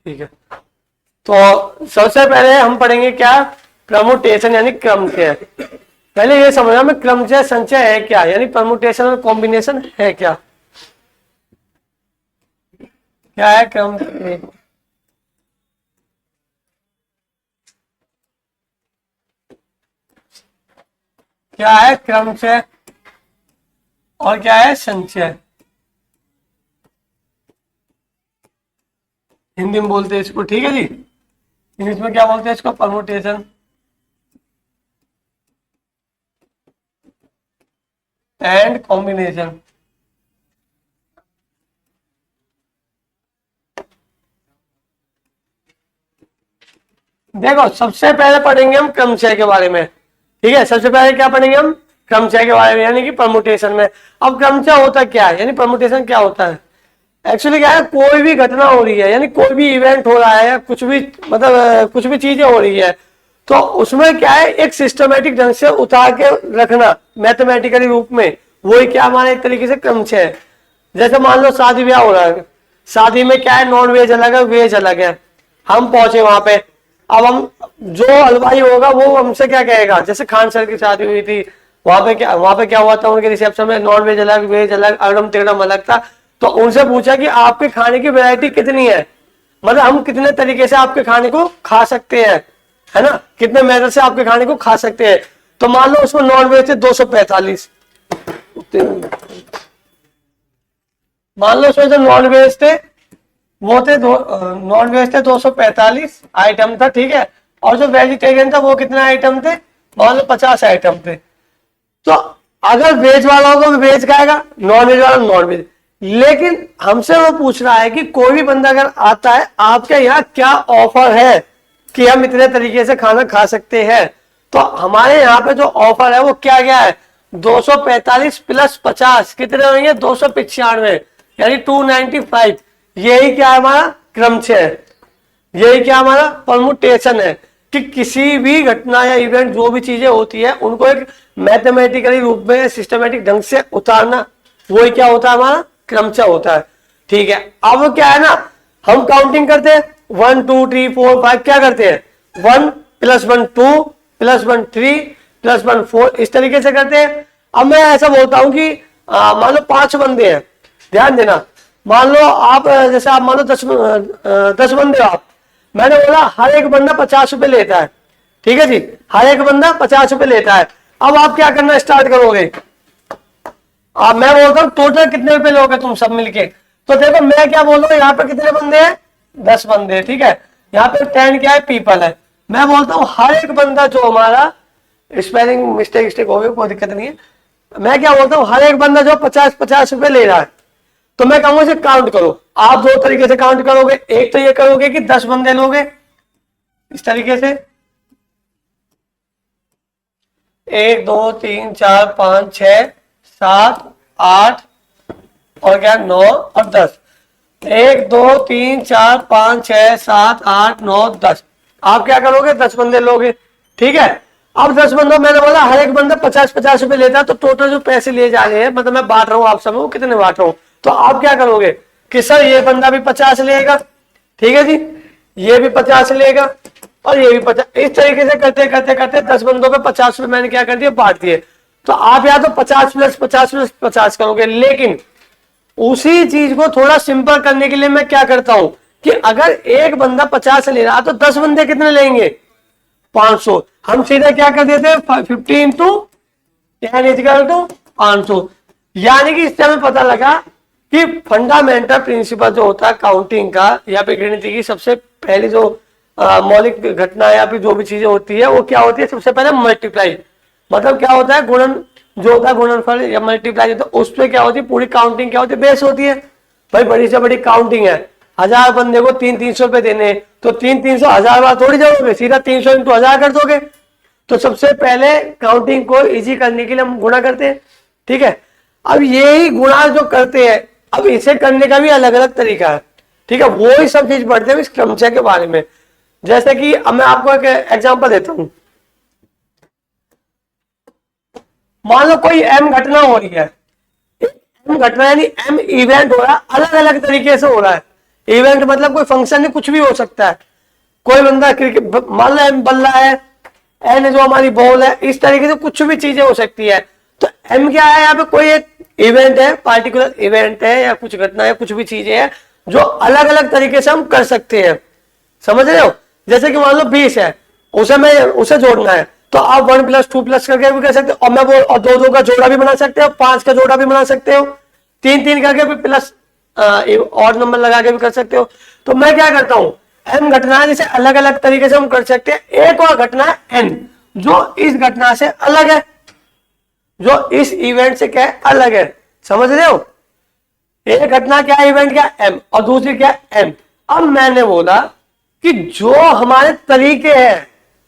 ठीक है, तो सबसे पहले हम पढ़ेंगे क्या, परमुटेशन यानी क्रमचय। पहले ये समझना में क्रमचय संचय है क्या, यानी परमुटेशन और कॉम्बिनेशन है क्या, क्या है क्रम, क्या है क्रमचय और क्या है संचय। हिंदी में बोलते हैं इसको, ठीक है जी। इंग्लिश में क्या बोलते हैं इसको, परमुटेशन एंड कॉम्बिनेशन। देखो सबसे पहले पढ़ेंगे हम क्रमचय के बारे में, ठीक है। सबसे पहले क्या पढ़ेंगे हम, क्रमचय के बारे में, यानी कि परमुटेशन में। अब क्रमचय होता क्या है, यानी परमुटेशन क्या होता है। एक्चुअली क्या है, कोई भी घटना हो रही है, यानी कोई भी इवेंट हो रहा है, कुछ भी मतलब कुछ भी चीजें हो रही है, तो उसमें क्या है, एक सिस्टमेटिक ढंग से उतार के रखना मैथमेटिकली रूप में, वही क्या हमारा एक तरीके से क्रमचय है। जैसे मान लो शादी ब्याह हो रहा है, शादी में क्या है, नॉन वेज अलग है, वेज अलग है। हम पहुंचे वहां पे, अब हम जो हलवाई होगा वो हमसे क्या कहेगा, जैसे खान सर की शादी हुई थी, वहां पे क्या हुआ था, उनके रिसेप्शन में नॉन वेज अलग, वेज अलग, अगड़म तिगड़म अलग था। तो उनसे पूछा कि आपके खाने की वैरायटी कितनी है, मतलब हम कितने तरीके से आपके खाने को खा सकते हैं, है ना, कितने मेथड से आपके खाने को खा सकते हैं। तो मान लो उसमें नॉन वेज थे 245, मान लो उसमें जो नॉन वेज थे वो थे नॉन वेज थे 245 आइटम था, ठीक है। और जो वेजिटेरियन था वो कितने आइटम थे, मान लो 50 आइटम थे। तो अगर वेज वाला होगा वो वेज खाएगा, नॉन वेज वाला नॉन वेज। लेकिन हमसे वो पूछ रहा है कि कोई भी बंदा अगर आता है, आपके यहाँ क्या ऑफर है कि हम इतने तरीके से खाना खा सकते हैं। तो हमारे यहाँ पे जो ऑफर है वो क्या क्या है, 245 प्लस 50 कितने होंगे, 295, यानी 295। यही क्या है, हमारा क्रमचय है, यही क्या हमारा परमुटेशन है, कि किसी भी घटना या इवेंट जो भी चीजें होती है उनको एक मैथमेटिकली रूप में सिस्टमेटिक ढंग से उतारना, वही क्या होता है, हमारा क्रमचय होता है, ठीक है। अब क्या है ना, हम काउंटिंग करते हैं 1 2 3 4 5, क्या करते हैं 1 + 1 2 + 1 3 + 1 4, इस तरीके से करते हैं। अब मैं ऐसा बोलता हूं कि मान लो 5 बंदे हैं, ध्यान देना, मान लो आप जैसे आप मान लो 10 बंदे हो आप, मैंने बोला हर एक बंदा 50 रुपए लेता है, ठीक है जी, हर एक बंदा 50 रुपए लेता है। अब आप क्या करना स्टार्ट करोगे, अब मैं बोलता हूँ टोटल कितने रुपए लोगे तुम सब मिलके। तो देखो मैं क्या बोल रहा हूँ, यहाँ पे कितने बंदे हैं, 10 बंदे, ठीक है। यहाँ पे 10 क्या है, पीपल है। मैं बोलता हूँ हर एक बंदा जो हमारा, स्पेलिंग मिस्टेक हो गई, कोई दिक्कत नहीं है। मैं क्या बोलता हूँ, हर एक बंदा जो 50-50 रुपए ले रहा है, तो मैं कहूंगा इसे काउंट करो। आप दो तरीके से काउंट करोगे, एक तो ये करोगे कि 10 बंदे लोगे इस तरीके से, 1 2 3 4 5 6 7 8 और क्या 9 और 10, 1 2 3 4 5 6 7 8 9 10। आप क्या करोगे, 10 बंदे लोगे, ठीक है। अब 10 बंदों, मैंने बोला हर एक बंदा 50-50 रुपए लेता है, तो टोटल जो पैसे लिए जा रहे हैं, मतलब मैं बांट रहा हूँ आप सब, वो कितने बांट रहा हूँ। तो आप क्या करोगे कि सर ये बंदा भी 50 लेगा, ठीक है जी, ये भी 50 लेगा और ये भी 50, इस तरीके से करते करते करते 10 बंदों पे 50 रुपए मैंने क्या कर दिया, बांट दिए। तो आप या तो 50 + 50 + 50 करोगे। लेकिन उसी चीज को थोड़ा सिंपल करने के लिए मैं क्या करता हूं कि अगर एक बंदा 50 ले रहा तो 10 बंदे कितने लेंगे, 500। हम सीधे क्या कर देते हैं, 50 × 10 = 500। यानी कि इससे हमें पता लगा कि फंडामेंटल प्रिंसिपल जो होता है काउंटिंग का या फिर गिनती की, सबसे पहली जो मौलिक घटना या फिर जो भी चीजें होती है वो क्या होती है, सबसे पहले मल्टीप्लाई, मतलब क्या होता है, गुणन जो होता है, गुणनफल या मल्टीप्लाई, तो उस पर क्या होती है, पूरी काउंटिंग क्या होती है, बेस होती है। भाई बड़ी से बड़ी काउंटिंग है, 1000 बंदे को 300-300 रुपए देने, तो 300-300 1000 बार थोड़ी जाओगे, सीधा 300 × 1000 कर दोगे। तो सबसे पहले काउंटिंग को इजी करने के लिए हम गुणा करते हैं, ठीक है। अब यही गुणा जो करते हैं, अब इसे करने का भी अलग अलग तरीका है, ठीक है, वो ही सब चीज पढ़ते हैं इस क्रमचय के बारे में। जैसे कि अब मैं आपको एक एग्जांपल देता हूं, मान लो कोई एम घटना हो रही है, एम घटना यानी एम इवेंट हो रहा है, अलग अलग तरीके से हो रहा है, इवेंट मतलब कोई फंक्शन नहीं, कुछ भी हो सकता है। कोई बंदा क्रिकेट मान लो एम बल्ला है, एन जो हमारी बॉल है, इस तरीके से कुछ भी चीजें हो सकती है। तो एम क्या है, यहाँ पे कोई एक इवेंट है, पार्टिकुलर इवेंट है या कुछ घटना है, कुछ भी चीजें है जो अलग अलग तरीके से हम कर सकते हैं। समझ रहे हो? जैसे कि मान लो 20 है, उसे जोड़ना है तो आप 1 + 2 प्लस करके भी कर सकते हो, और मैं बोल और 2 का जोड़ा भी बना सकते हो, 5 का जोड़ा भी बना सकते हो, 3 करके भी प्लस और नंबर लगा के भी कर सकते हो। तो मैं क्या करता हूं, एम घटना जिसे अलग अलग तरीके से हम कर सकते हैं। एक और घटना है एन जो इस घटना से अलग है, जो इस इवेंट से क्या है, अलग है। समझ रहे हो? एक घटना क्या है, इवेंट क्या एम, और दूसरी क्या एम। अब मैंने बोला कि जो हमारे तरीके हैं,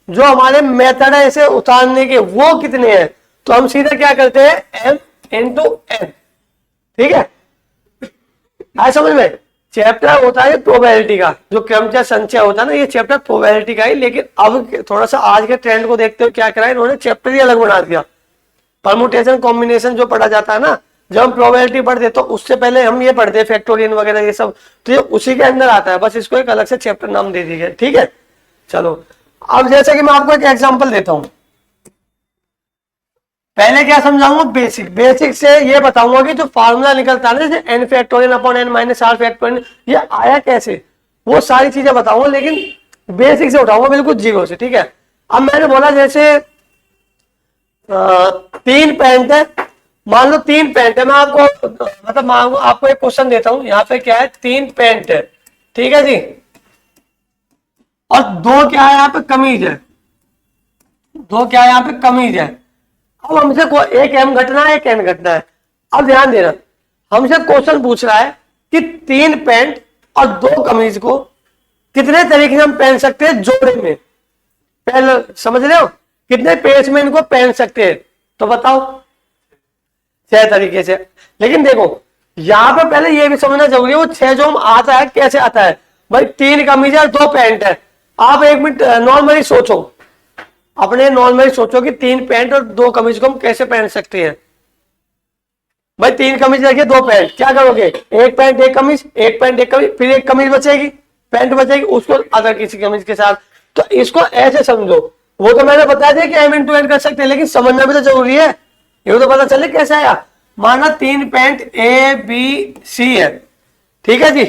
जो हमारे मेथड है इसे उतारने के, वो कितने हैं। तो हम सीधे क्या करते हैं, एम इंटू एन। ठीक है, आए समझ में? चैप्टर होता है प्रोबेबिलिटी का, जो क्रमचय संचय होता है ना, ये चैप्टर प्रोबेबिलिटी का ही। लेकिन अब थोड़ा सा आज के ट्रेंड को देखते हुए क्या करा है इन्होंने, चैप्टर ही अलग बना दिया। परमुटेशन कॉम्बिनेशन जो पढ़ा जाता है ना, जब हम प्रोबेबिलिटी पढ़ते तो उससे पहले हम ये पढ़ते हैं फैक्टोरियल वगैरह ये सब, तो ये उसी के अंदर आता है, बस इसको एक अलग से चैप्टर नाम दे दिया। ठीक है, चलो अब जैसे कि मैं आपको एक एग्जांपल देता हूं। पहले क्या समझाऊंगा, बेसिक से ये बताऊंगा कि जो फार्मूला निकलता है ना, n factorial upon n minus r factorial, ये आया कैसे, वो सारी चीजें बताऊंगा, लेकिन बेसिक से उठाऊंगा, बिल्कुल जीरो से। ठीक है, अब मैंने बोला जैसे 3 पैंट है, मान लो 3 पैंट है, मैं आपको मतलब आपको एक क्वेश्चन देता हूं। यहाँ पे क्या है, 3 पैंट है, ठीक है जी, और 2 क्या है यहाँ पे, कमीज है। 2 क्या है यहाँ पे, कमीज है। अब हमसे एक एम घटना है, एक एन घटना है। अब ध्यान देना, हमसे क्वेश्चन पूछ रहा है कि 3 पैंट और 2 कमीज को कितने तरीके से हम पहन सकते हैं जोड़े में। पहले समझ रहे हो, कितने पेज में इनको पहन सकते हैं, तो बताओ। 6 तरीके से। लेकिन देखो यहां पे पहले ये भी समझना जरूरी है, वो 6 जो हम आता है कैसे आता है। भाई 3 कमीज है और 2 पैंट है। आप 1 मिनट नॉर्मली सोचो, अपने नॉर्मली सोचो कि 3 पैंट और 2 कमीज को हम कैसे पहन सकते हैं। भाई 3 कमीज रखिए, 2 पैंट, क्या करोगे, 1 पैंट 1 कमीज, 1 पैंट 1 कमीज, फिर 1 कमीज बचेगी, पैंट बचेगी, उसको अदर किसी कमीज के साथ। तो इसको ऐसे समझो। वो तो मैंने बता दिया कि एम इंटू एन कर सकते हैं, लेकिन समझना भी तो जरूरी है, ये तो पता चले कैसे आया। माना 3 पैंट ए बी सी है, ठीक है जी,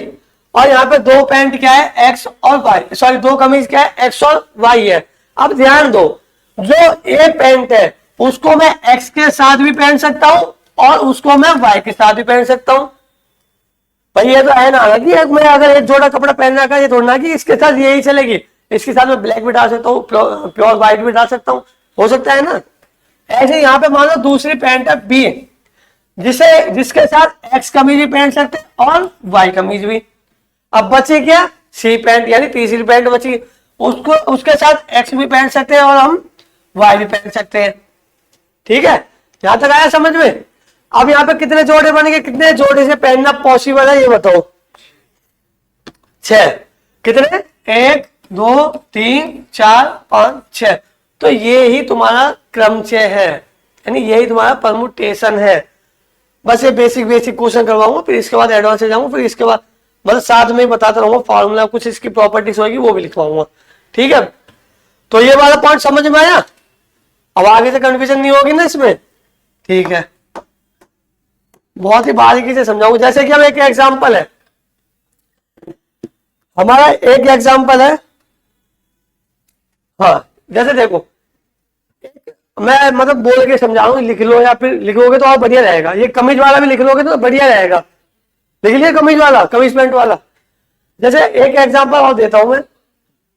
और यहाँ पे 2 पैंट क्या है, एक्स और वाई, सॉरी 2 कमीज क्या है, एक्स और वाई है। अब ध्यान दो, जो ए पैंट है उसको मैं एक्स के साथ भी पहन सकता हूं और उसको मैं वाई के साथ भी पहन सकता हूं। भाई ये तो है ना कि मैं अगर एक जोड़ा कपड़ा पहनना का, ये थोड़ा कि इसके साथ यही चलेगी, इसके साथ मैं ब्लैक भी डाल सकता हूँ, प्योर व्हाइट भी डाल सकता हूँ, हो सकता है ना। ऐसे यहाँ पे मान लो दूसरी पैंट है बी, जिसके साथ एक्स कमीज भी पहन सकते हैं और वाई कमीज भी। अब बची क्या, सी पैंट, यानी तीसरी पैंट बची, उसको उसके साथ एक्स भी पहन सकते हैं और हम वाई भी पहन सकते हैं। ठीक है, यहां तक आया समझ में। अब यहाँ पे कितने जोड़े बनेंगे, कितने जोड़े से पहनना पॉसिबल है ये बताओ। 6, कितने, 1 2 3 4 5 6। तो ये ही तुम्हारा क्रमचय है, यानी यही तुम्हारा परमुटेशन है। बस ये बेसिक क्वेश्चन करवाऊंगा, फिर इसके बाद एडवांस जाऊंगा, फिर इसके बाद मतलब साथ में ही बताता रहूंगा फॉर्मूला, कुछ इसकी प्रॉपर्टीज होगी वो भी लिखवाऊंगा। ठीक है, तो ये वाला पॉइंट समझ में आया। अब आगे से कंफ्यूजन नहीं होगी ना इसमें। ठीक है, बहुत ही बारीकी से समझाऊंगा। जैसे कि हम एक एग्जांपल है, हमारा एक एग्जांपल है, हाँ जैसे देखो मैं मतलब बोल के समझा रहा हूँ, लिख लो या फिर लिखोगे तो और बढ़िया रहेगा। ये कमीज वाला भी लिख लोगे तो बढ़िया रहेगा, लिख लिया कमीज वाला, कमीज पैंट वाला। जैसे एक एग्जांपल और देता हूं मैं,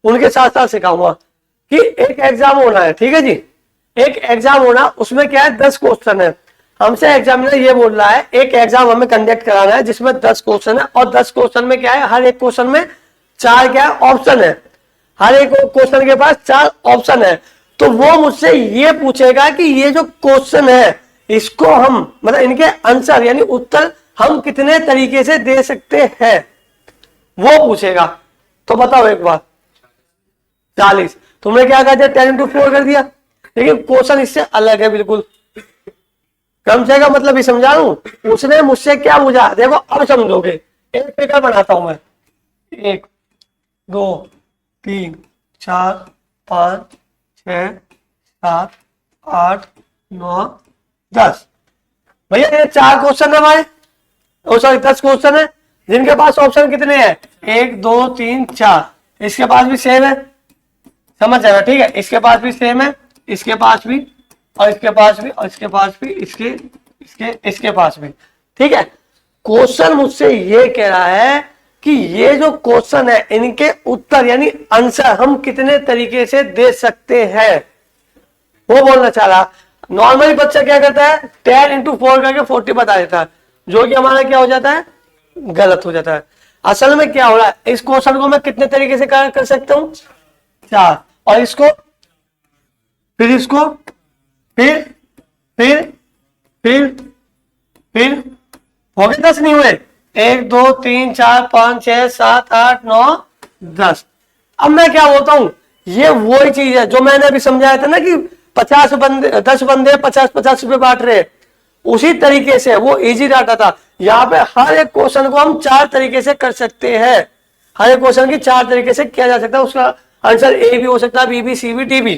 उनके साथ साथ सिखाऊंगा कि एक एग्जाम होना है, ठीक है जी, एक एग्जाम होना, उसमें क्या है 10 क्वेश्चन है। हमसे एग्जामिनर ये बोल रहा है एक एग्जाम हमें कंडक्ट कराना है जिसमें 10 क्वेश्चन है, और 10 क्वेश्चन में क्या है, हर एक क्वेश्चन में 4 क्या ऑप्शन है, हर एक क्वेश्चन के पास 4 ऑप्शन है। तो वो मुझसे ये पूछेगा कि ये जो क्वेश्चन है इसको हम मतलब इनके आंसर यानी उत्तर हम कितने तरीके से दे सकते हैं, वो पूछेगा। तो बताओ एक बार, 40। तुमने क्या कर दिया, 10 into 4 कर दिया, लेकिन क्वेश्चन इससे अलग है बिल्कुल। क्रमचय का मतलब ही समझा रहा हूं। उसने मुझसे क्या पूछा, देखो अब समझोगे। एक फिगर बनाता हूं मैं, 1 2 3 4 5 6 7 8 9 10। भैया ये 4 क्वेश्चन है हमारे, सॉरी 10 क्वेश्चन है, जिनके पास ऑप्शन कितने हैं, 1 2 3 4। इसके पास भी सेम है, समझ जाएगा, ठीक है। इसके पास भी सेम है, इसके पास भी, और इसके पास भी, और इसके पास भी, इसके पास भी, ठीक है। क्वेश्चन मुझसे ये कह रहा है कि ये जो क्वेश्चन है इनके उत्तर यानी आंसर हम कितने तरीके से दे सकते हैं, वो बोलना चाह रहा। नॉर्मली बच्चा क्या करता है, 10 into 4 करके 40 बता देता है, जो कि हमारा क्या हो जाता है, गलत हो जाता है। असल में क्या हो रहा है, इस क्वेश्चन को मैं कितने तरीके से कर सकता हूं, 4, और इसको, फिर इसको, फिर फिर फिर फिर हो गए 10 नहीं हुए, 1 2 3 4 5 6 7 8 9 10। अब मैं क्या बोलता हूं, ये वही चीज है जो मैंने अभी समझाया था ना कि 50 बंदे 10 बंदे 50-50 रुपए बांट रहे, उसी तरीके से वो इजी डाटा था। यहाँ पे हर एक क्वेश्चन को हम 4 तरीके से कर सकते हैं, हर एक क्वेश्चन की 4 तरीके से किया जा सकता है, उसका आंसर ए भी हो सकता है, बी भी, सी भी, डी भी,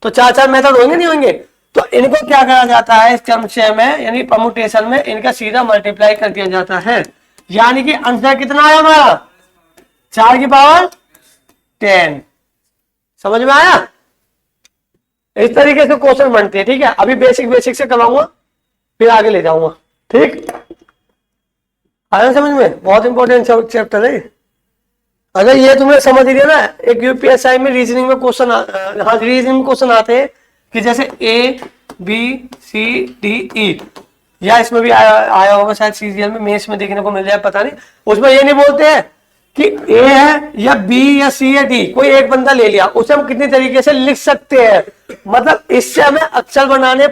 तो 4 मेथड होंगे नहीं होंगे। तो इनको क्या करा जाता है इस क्रमशः में, यानी परमुटेशन में इनका सीधा मल्टीप्लाई कर दिया जाता है, यानी कि आंसर कितना आया हमारा, 4 की पावर 10। समझ में आया, इस तरीके से क्वेश्चन बनते हैं, ठीक है। अभी बेसिक से करवाऊंगा, फिर आगे ले जाऊंगा, ठीक। आया समझ में, बहुत इंपॉर्टेंट चैप्टर है। अगर ये तुमने समझ लिया ना, एक यूपीएसआई में रीजनिंग में क्वेश्चन, हाँ रीजनिंग में क्वेश्चन आते हैं कि जैसे A B C D E, या इसमें भी आया होगा शायद सीजीएल में, मेंस में देखने को मिल जाए, पता नहीं। उसमें ये नहीं बोलते हैं कि ए है या बी या सी या डी, कोई एक बंदा ले लिया, उसे हम कितनी तरीके से लिख सकते हैं, मतलब इससे हमें अक्षर बनाने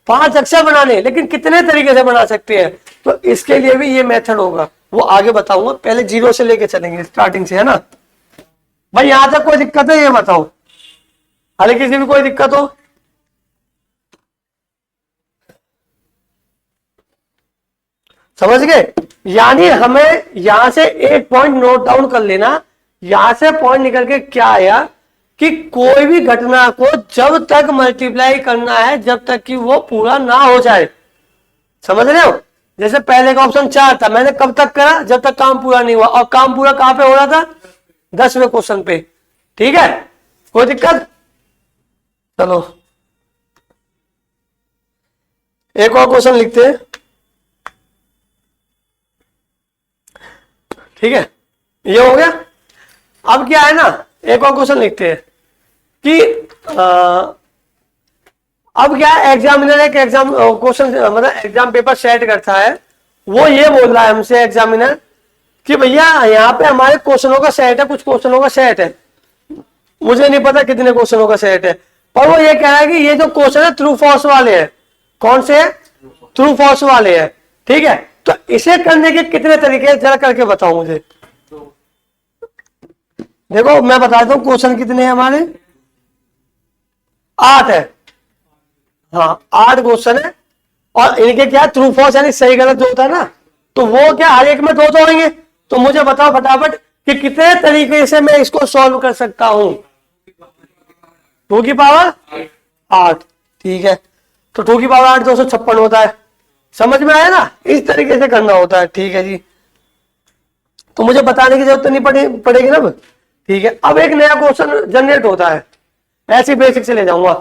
5 अक्षर बनाने, लेकिन कितने तरीके से बना सकते हैं, तो इसके लिए भी ये मेथड होगा, वो आगे बताऊंगा। पहले 0 से लेके चलेंगे स्टार्टिंग से, है ना भाई। यहां तक कोई दिक्कत है ये बताओ, अरे किसी भी कोई दिक्कत हो, समझ गए। यानी हमें यहां से एक पॉइंट नोट डाउन कर लेना, यहां से पॉइंट निकल के क्या आया कि कोई भी घटना को जब तक मल्टीप्लाई करना है जब तक कि वो पूरा ना हो जाए, समझ रहे हो। जैसे पहले का ऑप्शन 4 था, मैंने कब तक करा, जब तक काम पूरा नहीं हुआ, और काम पूरा कहां पे हो रहा था, 10वें क्वेश्चन पे, ठीक है। कोई दिक्कत, चलो एक और क्वेश्चन लिखते हैं, ठीक है। ये हो गया। अब क्या है ना, एक और क्वेश्चन लिखते हैं कि अब क्या है, एग्जामिनर एक एग्जाम क्वेश्चन मतलब एग्जाम पेपर सेट करता है, वो ये बोल रहा है हमसे एग्जामिनर कि भैया यहाँ पे हमारे क्वेश्चनों का सेट है, कुछ क्वेश्चनों का सेट है, मुझे नहीं पता कितने क्वेश्चनों का सेट है, पर वो ये कह रहा है कि ये जो क्वेश्चन है ट्रू फॉल्स वाले हैं। कौन से है, ट्रू फॉल्स वाले हैं, ठीक है। तो इसे करने के कितने तरीके जरा करके बताओ मुझे। देखो मैं बताता हूं क्वेश्चन कितने हैं हमारे, 8 है, हाँ 8 क्वेश्चन है, और इनके क्या ट्रू फॉल्स यानी सही गलत जो होता है ना, तो वो क्या हर एक में 2 होंगे। तो मुझे बताओ फटाफट कि कितने तरीके से मैं इसको सॉल्व कर सकता हूं। 2 की पावर 8, ठीक है। तो 2 की पावर 8 256 होता है, समझ में आया ना, इस तरीके से करना होता है, ठीक है जी। तो मुझे बताने की जरूरत नहीं पड़ेगी ना, ठीक है। अब एक नया क्वेश्चन जनरेट होता है, ऐसी बेसिक से ले जाऊंगा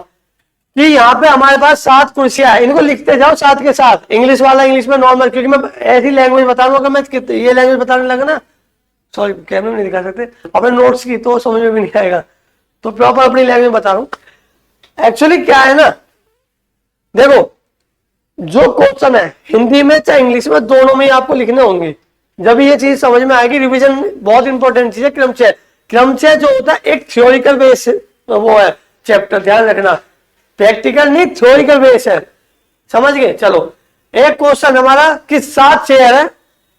कि यहाँ पे हमारे पास 7 कुर्सियां हैं, इनको लिखते जाओ 7 के साथ, इंग्लिश वाला इंग्लिश में नॉर्मल, क्योंकि मैं ऐसी लैंग्वेज बता रहा हूँ, मैं ये लैंग्वेज बताने लगा ना, सॉरी कैमरे में नहीं दिखा सकते, अपने नोट्स की तो समझ में भी नहीं आएगा, तो प्रॉपर अपनी लैंग्वेज बता रहा हूँ। एक्चुअली क्या है ना, देखो जो क्वेश्चन है हिंदी में चाहे इंग्लिश में, दोनों में ही आपको लिखने होंगे, जब ये चीज समझ में आएगी। रिवीजन बहुत इंपॉर्टेंट चीज है। क्रमचय जो होता है एक थ्योरिकल बेस वो है चैप्टर, ध्यान रखना, प्रैक्टिकल नहीं थ्योरिकल बेस है, समझ गए। चलो एक क्वेश्चन हमारा कि 7 चेयर है,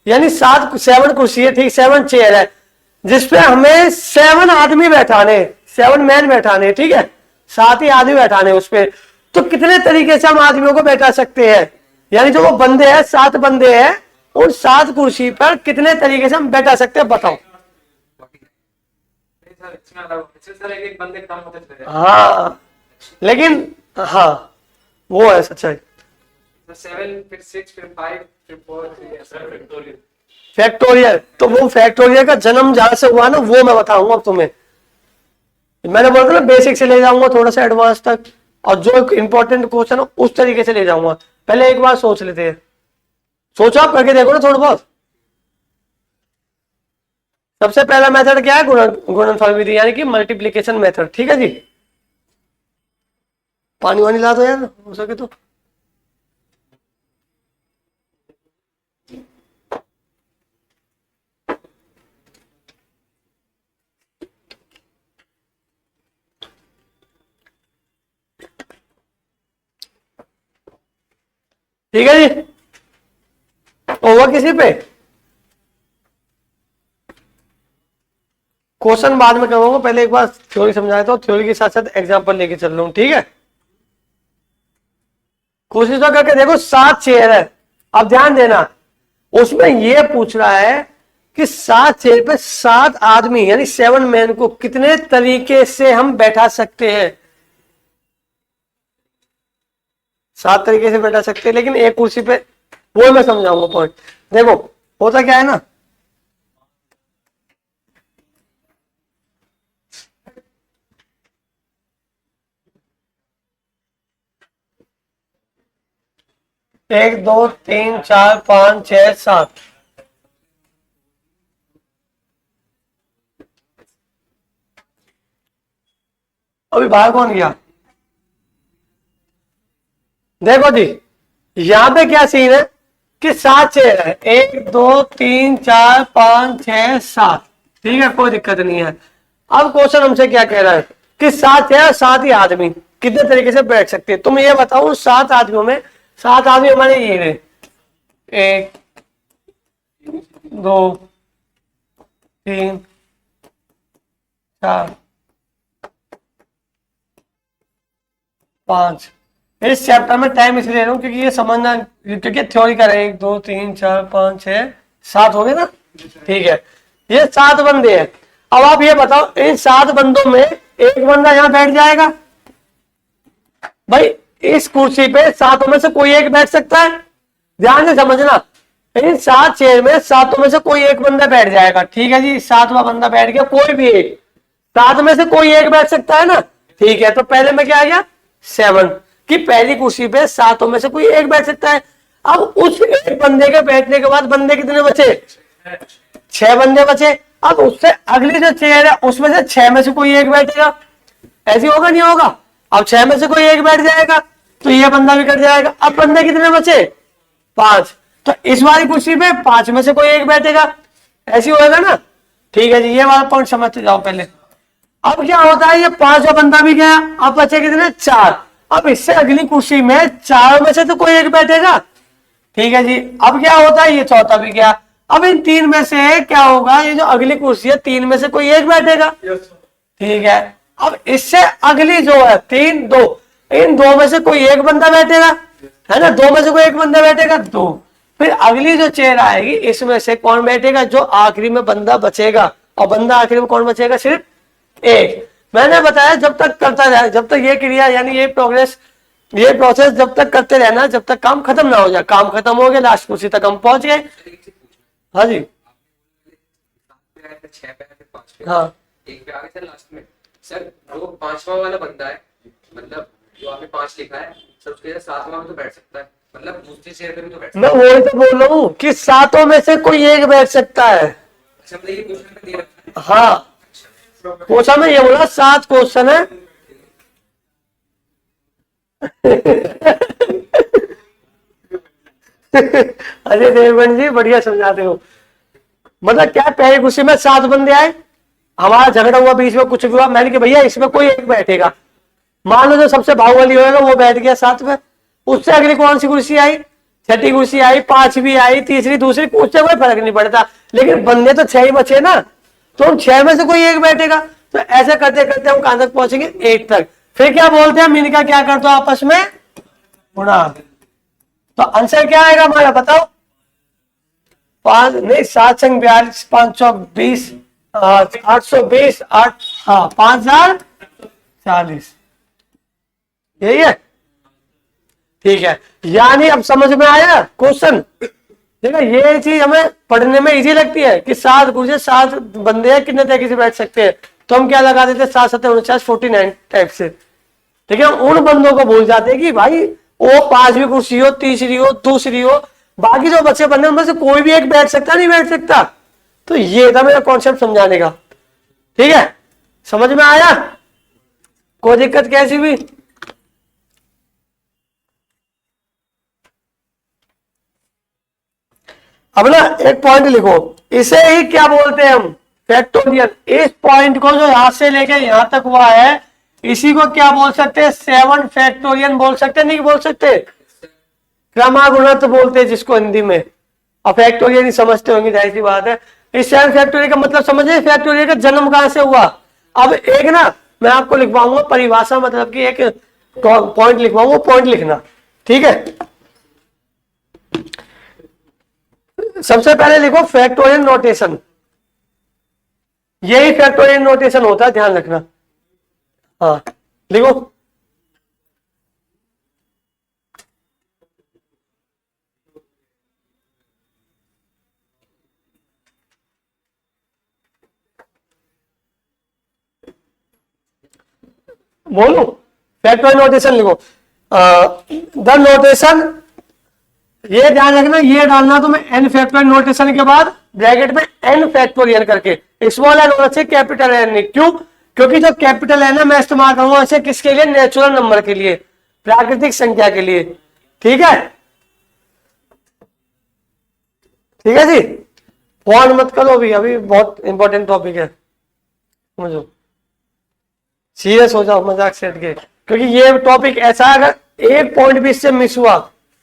यानी 7 कुर्सी है, ठीक, 7 चेयर है, जिसपे हमें 7 आदमी बैठाने, 7 मैन बैठाने, ठीक है, 7 ही आदमी बैठाने उस पे। तो कितने तरीके से हम आदमियों को बैठा सकते हैं, यानी जो वो बंदे हैं 7 बंदे हैं, उन 7 कुर्सी पर कितने तरीके से हम बैठा सकते हैं, बताओ। हाँ लेकिन, हाँ वो है सच्चाई। 7 फिर 6 फिर 5 फिर 4 फैक्टोरियल, तो वो फैक्टोरियल का जन्म जहां से हुआ ना वो मैं बताऊंगा अब तुम्हें। मैंने बोला था ना बेसिक से ले जाऊंगा थोड़ा सा एडवांस तक, और जो इंपॉर्टेंट क्वेश्चन है उस तरीके से ले जाऊंगा। पहले एक बार सोच लेते हैं, सोचो आप करके देखो ना थोड़ा बहुत। सबसे पहला मेथड क्या है, गुणनफल विधि यानी कि मल्टीप्लिकेशन मेथड, ठीक है जी। पानी वानी ला दो यार हो सके तो। ठीक है जी, होगा किसी पे क्वेश्चन बाद में करूंगा, पहले एक बार थ्योरी समझाया तो थ्योरी के साथ साथ एग्जांपल लेके चल रहा हूं, ठीक है। कोशिश तो करके देखो, 7 चेयर है, अब ध्यान देना उसमें यह पूछ रहा है कि 7 चेयर पे 7 आदमी यानी 7 मैन को कितने तरीके से हम बैठा सकते हैं। 7 तरीके से बैठा सकते हैं, लेकिन एक कुर्सी पे, वो मैं समझाऊंगा पॉइंट। देखो होता क्या है ना, एक दो तीन चार पांच छह सात, अभी बाहर कौन गया। देखो जी यहां पे क्या सीन है कि 7 चेयर है, 1 2 3 4 5 6 7, ठीक है कोई दिक्कत नहीं है। अब क्वेश्चन हमसे क्या कह रहा है कि 7 चेयर 7 ही आदमी कितने तरीके से बैठ सकते हैं। तुम ये बताओ 7 आदमियों में, 7 आदमी हमारे ये रहे, 1 2 3 4 5। इस चैप्टर में टाइम इसलिए ले रहा हूं क्योंकि ये समझना, क्योंकि थ्योरी का है 1 2 3 4 5 6 7 हो गए ना, ठीक है। ये 7 बंदे हैं। अब आप ये बताओ इन 7 बंदों में एक बंदा यहां बैठ जाएगा, भाई इस कुर्सी पे 7 में से कोई एक बैठ सकता है। ध्यान से समझना, इन 7 चेयर में 7 में से कोई एक बंदा बैठ जाएगा, ठीक है जी। 7वां बंदा बैठ गया, कोई भी एक, 7 में से कोई एक बैठ सकता है ना, ठीक है। तो पहले में क्या आ गया 7 कि पहली कुर्सी पे 7 में से कोई एक बैठ सकता है। अब उस एक बंदे के बैठने के बाद बंदे कितने बचे, 6 बंदे बचे। अब उससे अगली जो चेयर है उसमें से 6 में से कोई एक बैठेगा, ऐसे होगा नहीं होगा। अब 6 में से कोई एक बैठ जाएगा तो ये बंदा भी कट जाएगा। अब बंदे कितने बचे 5, तो इस वाली कुर्सी पे 5 में से कोई एक बैठेगा, ऐसे होगा ना, ठीक है जी। ये वाला पॉइंट समझते जाओ पहले। अब क्या होता है, ये 5वां बंदा भी गया, अब बचे कितने 4। अब इससे अगली कुर्सी में 4 में से तो कोई एक बैठेगा, ठीक है जी। अब क्या होता है, ये चौथा भी गया। अब इन 3 में से क्या होगा, ये जो अगली कुर्सी है 3 में से कोई एक बैठेगा, ठीक है। अब इससे अगली जो है 3 2, इन 2 में से कोई एक बंदा बैठेगा, है ना, 2 में से कोई एक बंदा बैठेगा 2। फिर अगली जो चेयर आएगी इसमें से कौन बैठेगा, जो आखिरी में बंदा बचेगा, और बंदा आखिरी में कौन बचेगा, सिर्फ एक। मैंने बताया जब तक करता जाए, जब तक ये क्रिया यानी ये प्रोसेस जब तक करते रहना, जब तक काम खत्म ना हो जाए। काम खत्म हो गया, लास्ट कुर्सी तक हम पहुंच गए। हाँ जी, 6 पे फिर 5 पे, हाँ एक पे आ गए सर लास्ट में। सर वो 5वां वाला बंदा है, मतलब जो आपने 5 लिखा है सर, उसके साथ 7वां में तो बैठ सकता है, मतलब दूसरी चेयर पे भी तो बैठ मैं सकता है। वही तो बोल रहा हूँ कि 7 में से कोई एक बैठ सकता है। अच्छा मतलब ये क्वेश्चन में दे रखा है। हाँ क्वेश्चन में ये बोला 7 क्वेश्चन है। अजय देवगन जी बढ़िया समझाते हो। मतलब क्या, पहली कुर्सी में 7 बंदे आए, हमारा झगड़ा हुआ, बीच में कुछ भी हुआ, मैंने कि भैया इसमें कोई एक बैठेगा। मान लो जो सबसे बाहुबली होगा वो बैठ गया 7 में। उससे अगली कौन सी कुर्सी आई, 6ठी कुर्सी आई, 5वीं आई, तीसरी, दूसरी, उससे कोई फर्क नहीं पड़ता, लेकिन बंदे तो 6 ही बचे ना, तो उन 6 में से कोई एक बैठेगा। तो ऐसे करते करते हम कहां तक पहुंचेंगे, 8 तक। फिर क्या बोलते हैं, इनका क्या कर दो आपस में गुणा। तो आंसर क्या आएगा हमारा, बताओ। पांच नहीं, 7 संग 42, 520, 820, 8, हाँ 5040, यही है। ठीक है, यानी अब समझ में आया क्वेश्चन। देखो ये चीज हमें पढ़ने में इजी लगती है कि 7 कुर्सी 7 बंदे हैं, कितने तरीके से बैठ सकते हैं, तो हम क्या लगा देते 7 7 49 49 टाइप से। ठीक है, उन बंदों को भूल जाते हैं कि भाई वो 5वीं कुर्सी हो, तीसरी हो, दूसरी हो, बाकी जो बच्चे बने उनमें से कोई भी एक बैठ सकता नहीं बैठ सकता। तो ये था मेरा कॉन्सेप्ट समझाने का। ठीक है, समझ में आया, कोई दिक्कत कैसी भी। अब ना एक पॉइंट लिखो, इसे ही क्या बोलते हैं हम, फैक्टोरियल। इस पॉइंट को जो यहां से लेकर यहां तक हुआ है, इसी को क्या बोल सकते हैं, 7 फैक्टोरियल बोल सकते हैं, नहीं बोल सकते, क्रमागुणत बोलते हैं जिसको हिंदी में। और फैक्टोरियल नहीं समझते होंगे, जाहिर सी बात है। इस 7 फैक्टोरियल का मतलब समझे, फैक्टोरियल का जन्म कहां से हुआ। अब एक ना मैं आपको लिखवाऊंगा परिभाषा, मतलब कि एक पॉइंट लिखवाऊंगा, पॉइंट लिखना। ठीक है, सबसे पहले लिखो फैक्टोरियल नोटेशन, यही फैक्टोरियल नोटेशन होता है, ध्यान रखना। हाँ लिखो, बोलो फैक्टोरियल नोटेशन लिखो। द नोटेशन, ये ध्यान रखना, ये डालना तो मैं एन फैक्टोरियल नोटेशन के बाद ब्रैकेट में एन फैक्टोरियल करके, स्मॉल एन होना चाहिए, कैपिटल एन नहीं। क्यों, क्योंकि जो कैपिटल एन है मैं इस्तेमाल करूंगा इसे किसके लिए, नेचुरल नंबर के लिए, प्राकृतिक संख्या के लिए। ठीक है, ठीक है जी, फोन मत करो अभी बहुत इंपॉर्टेंट टॉपिक है, समझो, सीरियस हो जाओ मजाक से हट के, क्योंकि ये टॉपिक ऐसा है, अगर एक पॉइंट भी इससे मिस हुआ,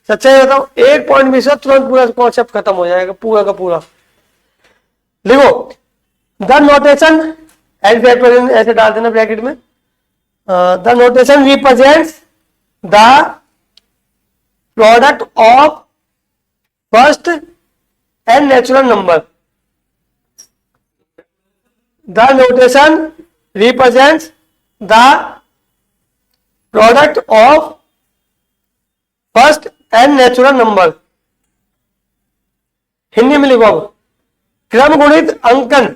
सच्चाई बताओ, एक पॉइंट मिस हुआ तुरंत पूरा कॉन्सेप्ट खत्म हो जाएगा, पूरा का पूरा। लिखो द नोटेशन एंड फैक्टोरियल, ऐसे डाल देना ब्रैकेट में। The notation represents the product of first and natural number. The notation represents the product of first and natural number. Hindi में लिखो अब, क्रम गुणित अंकन,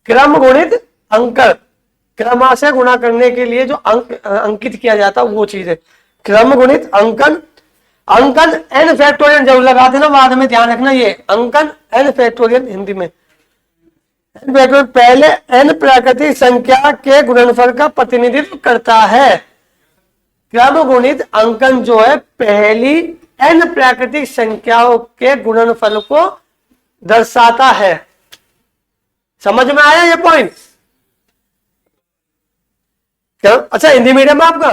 क्रम गुणित अंकन, क्रमा से गुणा करने के लिए जो अंक अंकित किया जाता है वो चीज है क्रम गुणित अंकन। अंकन एन फैक्टोरियल जरूर लगा देना बाद में, ध्यान रखना, ये अंकन एन फैक्टोरियल हिंदी में। एन फैक्टोरियल पहले एन प्राकृतिक संख्या के गुणनफल का प्रतिनिधित्व करता है। क्रम गुणित अंकन जो है पहली एन प्राकृतिक संख्याओं के गुणनफल को दर्शाता है। समझ में आया ये पॉइंट। अच्छा हिंदी मीडियम है आपका,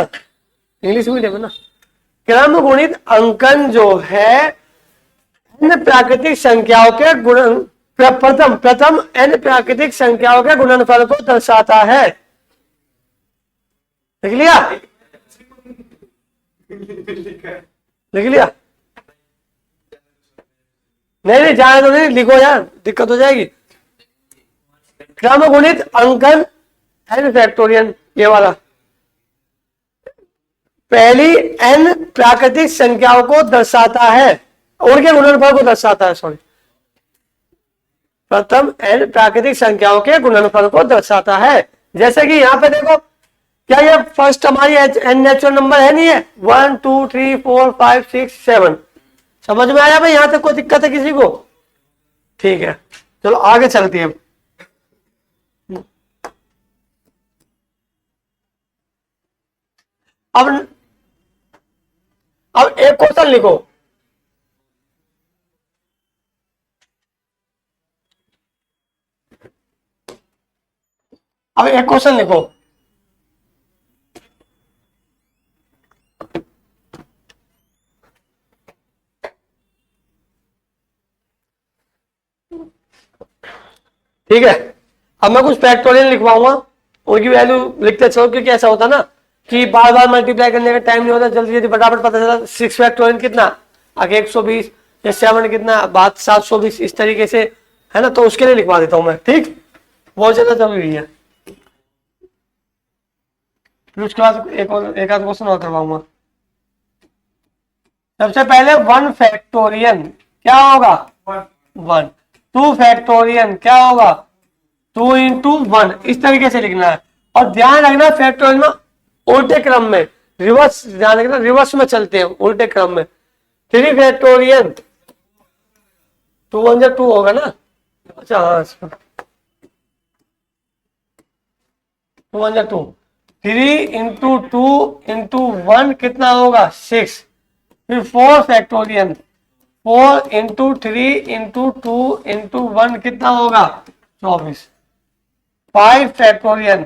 इंग्लिश मीडियम है ना। क्रम गुणित अंकन जो है एन प्राकृतिक संख्याओं के गुण प्रथम एन प्राकृतिक संख्याओं के गुणनफल को दर्शाता है। लिख लिया, लिख लिया, नहीं जाने तो नहीं, लिखो यार दिक्कत हो जाएगी। क्रम गुणित अंकन एन फैक्टोरियल, ये वाला पहली एन प्राकृतिक संख्याओं को दर्शाता है, उनके गुणनफल को दर्शाता है, सॉरी, प्रथम एन प्राकृतिक संख्याओं के गुणनफल को दर्शाता है। जैसे कि यहां पे देखो, क्या ये फर्स्ट हमारी एन नेचुरल नंबर है, नहीं है, 1 2 3 4 5 6 7। समझ में आया भाई, यहां तक कोई दिक्कत है किसी को। ठीक है, चलो आगे चलती है। अब एक क्वेश्चन लिखो, अब एक क्वेश्चन लिखो, ठीक है। अब मैं कुछ फैक्टोरियल लिखवाऊंगा, उनकी वैल्यू लिखते चलो, क्योंकि ऐसा होता ना कि बार बार मल्टीप्लाई करने का टाइम नहीं होता, जल्दी जल्दी फटाफट पता चला 6 फैक्टोरियल कितना, आगे 120, ये 7 कितना बात 720 इस तरीके से है ना, तो उसके लिए लिखवा देता हूं मैं, ठीक, बहुत ज्यादा जरूरी है। फिर उसके बाद एक आध क्वेश्चन और करवाऊंगा। सबसे पहले 1 फैक्टोरियन क्या होगा 1, 2 फैक्टोरियन क्या होगा 2 इंटू 1, इस तरीके से लिखना है। और ध्यान रखना फैक्टोरियल में उल्टे क्रम में, रिवर्स, ध्यान रखना रिवर्स में चलते हैं उल्टे क्रम में। 3 फैक्टोरियन 2 1 2 होगा ना, अच्छा हाँ 2 1 2, 3 इंटू 2 इंटू 1 कितना होगा 6। फिर 4 फैक्टोरियन 4 इंटू 3 इंटू 2 इंटू 1 कितना होगा 24। 5 फैक्टोरियन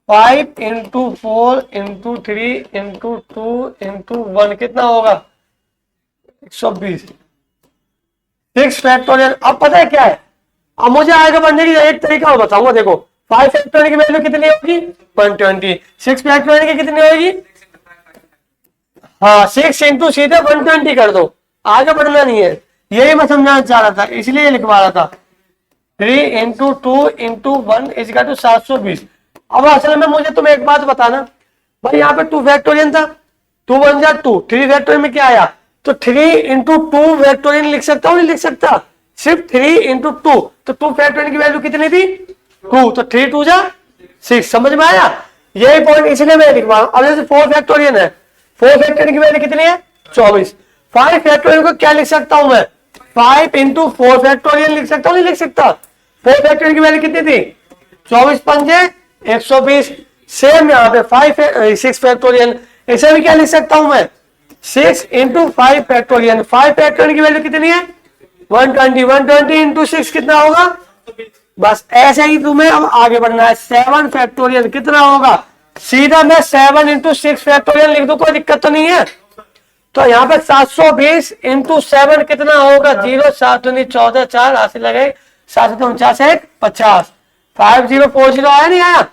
5 इंटू 4 इंटू 3 इंटू 2 इंटू 1 कितना होगा 120। 6 फैक्टोरियल, अब पता है क्या है, अब मुझे आगे बढ़ने की एक तरीका और बताऊंगा। देखो 5 फैक्टोरियल की वैल्यू कितनी होगी 120, 6 फैक्टोरियल की कितनी होगी, हाँ 6 इंटू सीधे 120 कर दो, आगे बढ़ना नहीं है, यही मैं समझाना चाह रहा था, इसलिए लिखवा रहा था। 3 इंटू 2 इंटू 1 इजका टू 720। अब असल में मुझे तुम एक बात बताना भाई, यहाँ पे 2 फैक्टोरियल था, 2 1 जा 2, 3 फैक्टोरियल में क्या आया, तो 3 इंटू 2 फैक्टोरियल लिख सकता हूँ, नहीं लिख सकता, सिर्फ 3 इंटू 2, तो 2 फैक्टोरियल की वैल्यू कितनी थी 2, तो 3 2 जा 6, समझ में आया, यही पॉइंट इसलिए मैं लिखवा रहा हूँ। अब जैसे 4 फैक्टोरियल है, 4 फैक्टोरियल की वैल्यू कितनी है 24। 5 फैक्टोरियल को क्या लिख सकता हूं मैं 5 इंटू 4 फैक्टोरियल लिख सकता हूँ, नहीं लिख सकता, 4 फैक्टोरियल की वैल्यू कितनी थी 24 पंजे 120। सेम यहाँ पे 6 फैक्टोरियल, इसे भी क्या लिख सकता हूं मैं 6 इंटू 5 फैक्टोरियल। 5 फैक्टोरियल की वैल्यू कितनी है 120, 120 इंटू 6 कितना होगा, बस ऐसे ही तुम्हें अब आगे बढ़ना है। 7 फैक्टोरियल कितना होगा, सीधा मैं 7 इंटू 6 फैक्टोरियल लिख दूं, कोई दिक्कत तो नहीं है। तो यहाँ पे 720 इंटू 7 कितना होगा 0 7 दूनी 14 4 हाथ से लगे 7 49 1 50, 5040 आया नहीं आया।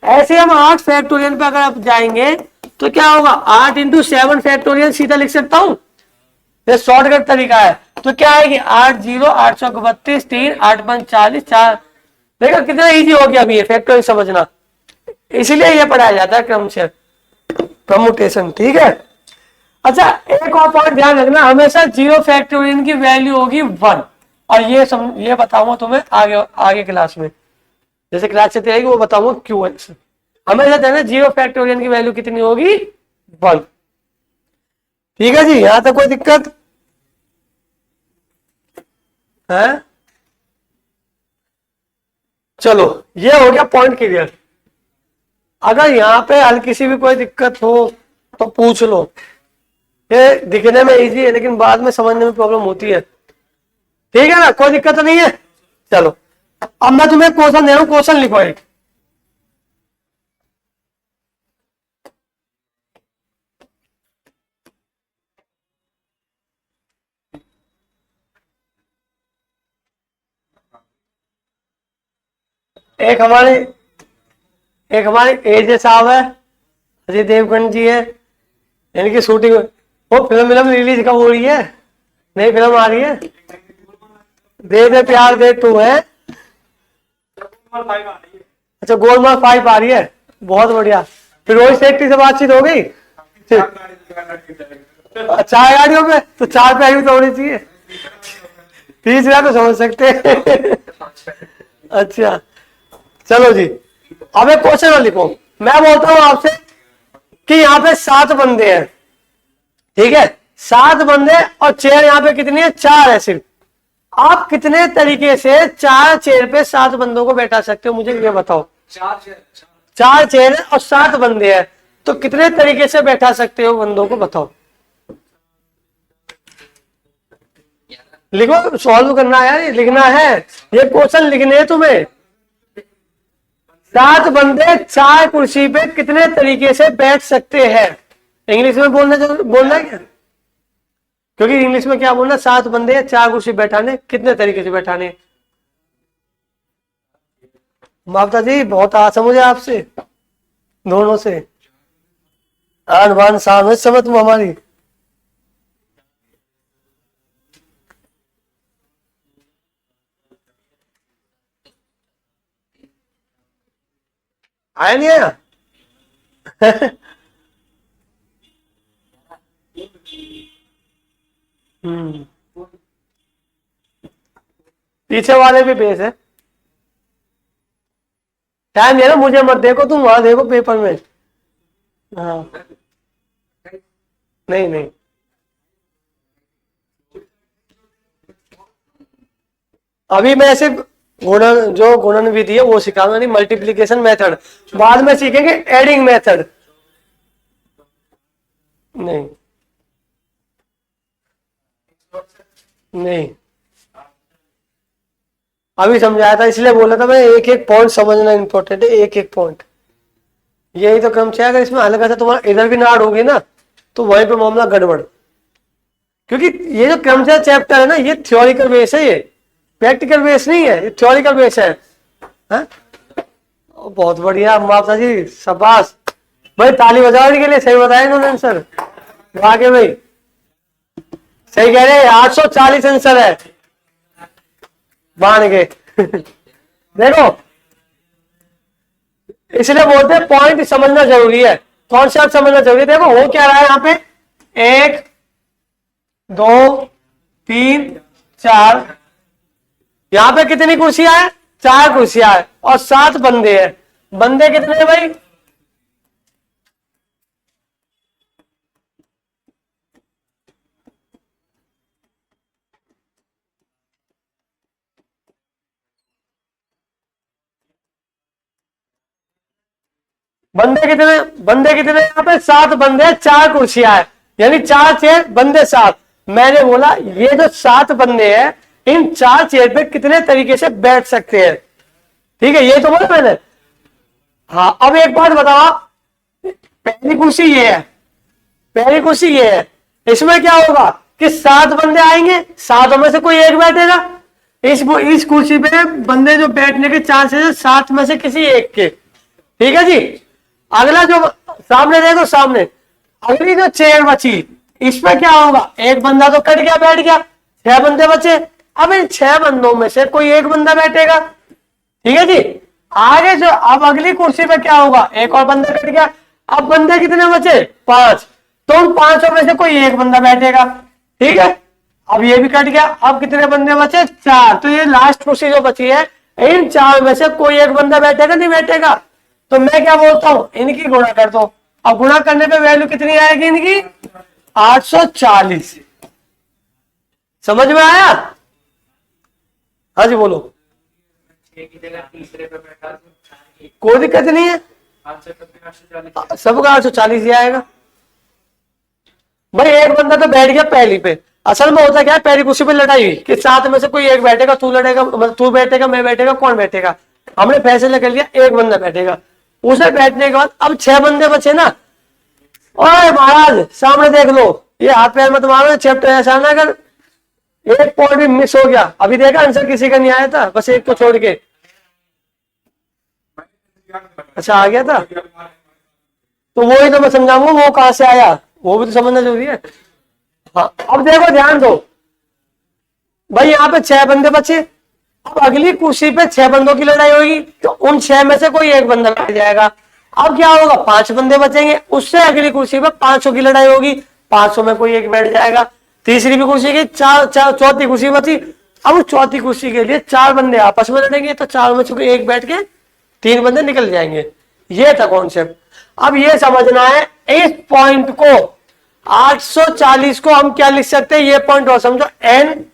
ऐसे हम 8 फैक्टोरियल पे अगर आप जाएंगे तो क्या होगा 8 इंटू 7 फैक्टोरियल सीधा लिख सकता हूं, ये शॉर्टकट तरीका है। तो क्या आएगी 8 0 8 32 3 8 5 40 4, देखो कितना इजी हो गया अभी ये फैक्टोरियल समझना, इसीलिए ये पढ़ाया जाता है क्रम से प्रमुटेशन, ठीक है। अच्छा एक और पॉइंट ध्यान रखना, हमेशा 0 फैक्टोरियल की वैल्यू होगी 1, और ये बताऊंगा तुम्हें आगे आगे क्लास में, जैसे क्लास चलती रहेगी वो बताऊंगा क्यों है। हमेशा ध्यान 0 फैक्टोरियल की वैल्यू कितनी होगी 1, ठीक है जी, यहां तक कोई दिक्कत है। चलो ये हो गया पॉइंट क्लियर। अगर यहाँ पे हल्की सी भी कोई दिक्कत हो तो पूछ लो, ये दिखने में इजी है लेकिन बाद में समझने में प्रॉब्लम होती है, ठीक है ना, कोई दिक्कत तो नहीं है। चलो अब मैं तुम्हें क्वेश्चन दे रहा हूं, क्वेश्चन लिखो एक हमारे एजे साहब है, अजय देवगन जी है, इनकी शूटिंग वो फिल्म रिलीज कब हो रही है, नई फिल्म आ रही है दे दे प्यार दे तू है, अच्छा गोलमाल 5 आ रही है, बहुत बढ़िया। फिर रोहित शेट्टी से बातचीत हो गई 4 गाड़ियों पे, तो 4 पे आई तो होनी चाहिए, 30 तो समझ सकते हैं अच्छा चलो जी, अब एक क्वेश्चन लिखो। मैं बोलता हूं आपसे कि यहाँ पे 7 बंदे हैं, ठीक है 7 बंदे, और चेयर यहाँ पे कितनी है 4 है सिर्फ। आप कितने तरीके से 4 चेयर पे 7 बंदों को बैठा सकते हो, मुझे ये बताओ। 4 चेयर है और 7 बंदे हैं, तो कितने तरीके से बैठा सकते हो बंदों को, बताओ। लिखो, सॉल्व करना है, लिखना है, ये क्वेश्चन लिखने है तुम्हें। 7 बंदे 4 कुर्सी पे कितने तरीके से बैठ सकते हैं, इंग्लिश में बोलना है क्या, क्योंकि इंग्लिश में क्या बोलना, 7 बंदे 4 कुर्सी बैठाने, कितने तरीके से बैठाने। माता जी बहुत आशा मुझे आपसे दोनों से, आन बान शान समय तुम हमारी। आया नहीं आया? पीछे वाले भी बेस है। टाइम दे ना, मुझे मत देखो, तुम वहां देखो पेपर में। हाँ नहीं नहीं, अभी मैं सिर्फ गुणन, जो गुणन विधि है वो सिखाऊंगा, नहीं मल्टीप्लिकेशन मेथड। बाद में सीखेंगे एडिंग मेथड। नहीं नहीं, अभी समझाया था, इसलिए बोला था मैं, एक एक पॉइंट समझना इंपॉर्टेंट है, एक एक पॉइंट। यही तो क्रम से, अगर इसमें हल्का सा तुम्हारा इधर भी नाड़ होगी ना तो वहीं पे मामला गड़बड़। क्योंकि ये जो क्रम से चैप्टर है ना, ये थ्योरिकल बेस है, ये प्रैक्टिकल बेस नहीं है, ये थ्योरिकल बेस है। हाँ? बहुत बढ़िया माता जी, शाबाश भाई, ताली बजाने के लिए। सही बताया इन्होंने आंसर, आगे भाई सही कह रहे हैं, 840 आंसर है बांध के। देखो, इसलिए बोलते हैं पॉइंट समझना जरूरी है, कॉन्सेप्ट समझना जरूरी है। देखो हो क्या रहा है यहाँ पे, 1 2 3 4, यहाँ पे कितनी कुर्सियां है? 4 कुर्सियां है और 7 बंदे हैं। बंदे कितने हैं भाई? बंदे कितने? बंदे कितने यहाँ पे? 7 बंदे हैं, 4 कुर्सियां है, यानी 4 चेयर, बंदे 7। मैंने बोला ये जो 7 बंदे हैं, इन 4 चेयर पे कितने तरीके से बैठ सकते हैं, ठीक है, ये तो बोला मैंने। हाँ, अब एक बात बताओ, पहली कुर्सी ये है, पहली कुर्सी ये है, इसमें क्या होगा कि 7 बंदे आएंगे, 7 में से कोई एक बैठेगा। इस कुर्सी पे बंदे जो बैठने के चांसेस है 7 में से किसी एक के, ठीक है जी। अगला जो सामने देखो, सामने अगली जो चेयर बची, इसमें क्या होगा, एक बंदा तो कट गया, बैठ गया, 6 बंदे बचे। अब इन 6 बंदों में से कोई एक बंदा बैठेगा, ठीक है जी। आगे जो अब अगली कुर्सी पे क्या होगा, एक और बंदा कट गया, अब बंदे कितने बचे? 5। तो उन 5 में से कोई एक बंदा बैठेगा, ठीक है। अब ये भी कट गया, अब कितने बंदे बचे? 4। तो ये लास्ट कुर्सी जो बची है, इन 4 में से कोई एक बंदा बैठेगा, नहीं बैठेगा? तो मैं क्या बोलता हूं, इनकी गुणा कर दो। अब गुणा करने पे वैल्यू कितनी आएगी इनकी? 840। समझ में आया? हाँ जी बोलो। कोई दिक्कत नहीं है, सबका 840 ही आएगा भाई। एक बंदा तो बैठ गया पहली पे, असल में होता क्या है, पहली कुर्सी पे लड़ाई हुई कि 7 में से कोई एक बैठेगा, तू लड़ेगा, मतलब तू बैठेगा, मैं बैठेगा, कौन बैठेगा? हमने फैसला कर लिया एक बंदा बैठेगा। उसे बैठने के बाद अब 6 बंदे बचे ना। ओए महाराज सामने देख लो, ये हाथ पैर मत मारो, चैप्टर ऐसा ना, अगर एक पॉइंट भी मिस हो गया, अभी देखा आंसर किसी का नहीं आया था, बस एक को छोड़ के। अच्छा आ गया था, तो वही तो मैं समझाऊंगा वो कहां से आया, वो भी तो समझना जरूरी है। हाँ अब देखो ध्यान दो भाई, यहाँ पे 6 बंदे बचे। अब अगली कुर्सी पे 6 बंदों की लड़ाई होगी, तो उन 6 में से कोई एक बंदा बैठ जाएगा। अब क्या होगा, 5 बंदे बचेंगे, उससे अगली कुर्सी पे 500 की लड़ाई होगी, 500 में कोई एक बैठ जाएगा। तीसरी भी कुर्सी की चौथी कुर्सी बची। अब उस चौथी कुर्सी के लिए 4 बंदे आपस में लड़ेंगे, तो 4 में से कोई एक बैठ के 3 बंदे निकल जाएंगे। ये था कॉन्सेप्ट। अब ये समझना है, इस पॉइंट को 840 को हम क्या लिख सकते हैं, ये पॉइंट और समझो, एन,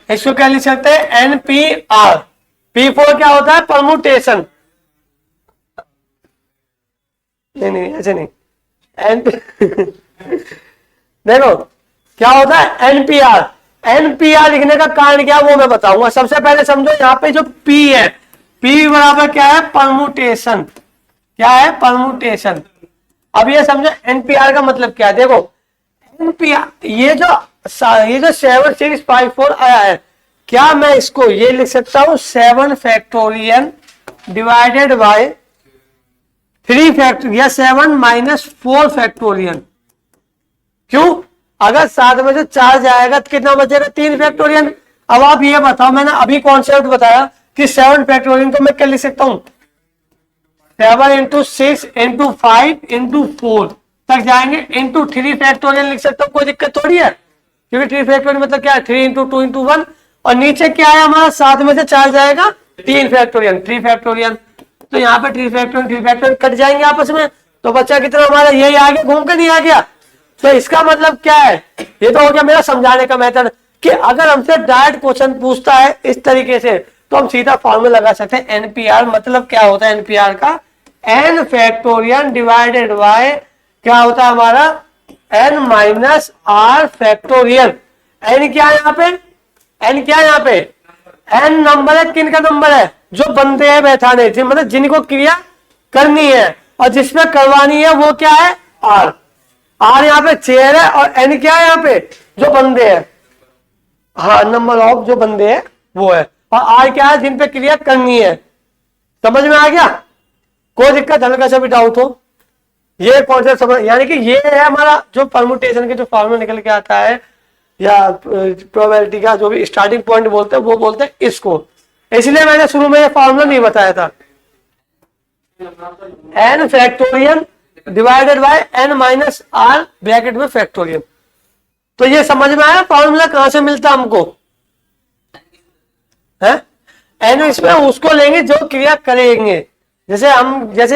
इसको क्या लिख सकते हैं, एन पी आर। P4 क्या होता है, परमुटेशन। नहीं ऐसे नहीं, एन देखो क्या होता है, एनपीआर। एनपीआर लिखने का कारण क्या वो मैं बताऊंगा। सबसे पहले समझो, यहाँ पे जो P है, P बराबर क्या है, परमुटेशन। क्या है, परमुटेशन। अब ये समझो एनपीआर का मतलब क्या है। देखो एनपीआर, ये जो 7654 आया है, क्या मैं इसको ये लिख सकता हूं, 7 फैक्टोरियल डिवाइडेड बाय 3 फैक्टोरियल, या 7 माइनस 4 फैक्टोरियल। क्यों, अगर 7 में से 4 जाएगा तो कितना बचेगा, 3 फैक्टोरियल। अब आप ये बताओ, मैंने अभी कॉन्सेप्ट बताया कि 7 फैक्टोरियल को मैं क्या लिख सकता हूं, 7 इंटू 6 इंटू 5 इंटू 4 तक जाएंगे, इंटू 3 फैक्टोरियल लिख सकता हूं, कोई दिक्कत थोड़ी है, क्योंकि 3 फैक्टोरियल मतलब क्या है, 3 इंटू 2 इंटू 1, और नीचे क्या है हमारा, 7 में से 4 जाएगा 3 फैक्टोरियल, 3 फैक्टोरियल। तो यहाँ पे 3 फैक्टोरियल 3 फैक्टोरियल कट जाएंगे आपस में, तो बच्चा कितना हमारा यही आ गया, घूम के नहीं आ गया। तो इसका मतलब क्या है, ये तो हो गया मेरा समझाने का मेथड, कि अगर हमसे डायरेक्ट क्वेश्चन पूछता है इस तरीके से तो हम सीधा फॉर्मूला लगा सकते हैं एनपीआर। मतलब क्या होता है एनपीआर का, एन फैक्टोरियल डिवाइडेड बाय क्या होता है हमारा, N minus R factorial. N क्या है यहाँ पे, एन क्या है यहाँ पे, एन नंबर है, किन का नंबर है, जो बंदे हैं बैठाने, मतलब जिनको क्रिया करनी है और जिसमें करवानी है वो क्या है, आर। आर यहाँ पे चेयर है और एन क्या है यहाँ पे, जो बंदे हैं, हाँ नंबर ऑफ जो बंदे हैं वो है, और आर क्या है, जिन पे क्रिया करनी है। समझ में आ गया, कोई दिक्कत, हल्का सा भी डाउट हो, ये कॉन्सेप्ट समझ, यानी कि ये है हमारा जो परमुटेशन के जो फॉर्मूला निकल के आता है, या प्रोबेबिलिटी का जो भी स्टार्टिंग पॉइंट बोलते हैं वो बोलते हैं इसको। इसलिए मैंने शुरू में ये फॉर्मूला नहीं बताया था, N factorial divided by N minus R bracket में फैक्टोरियल। तो ये समझ में आया फॉर्मूला कहां से मिलता हमको है, एन इसमें उसको लेंगे जो क्रिया करेंगे, जैसे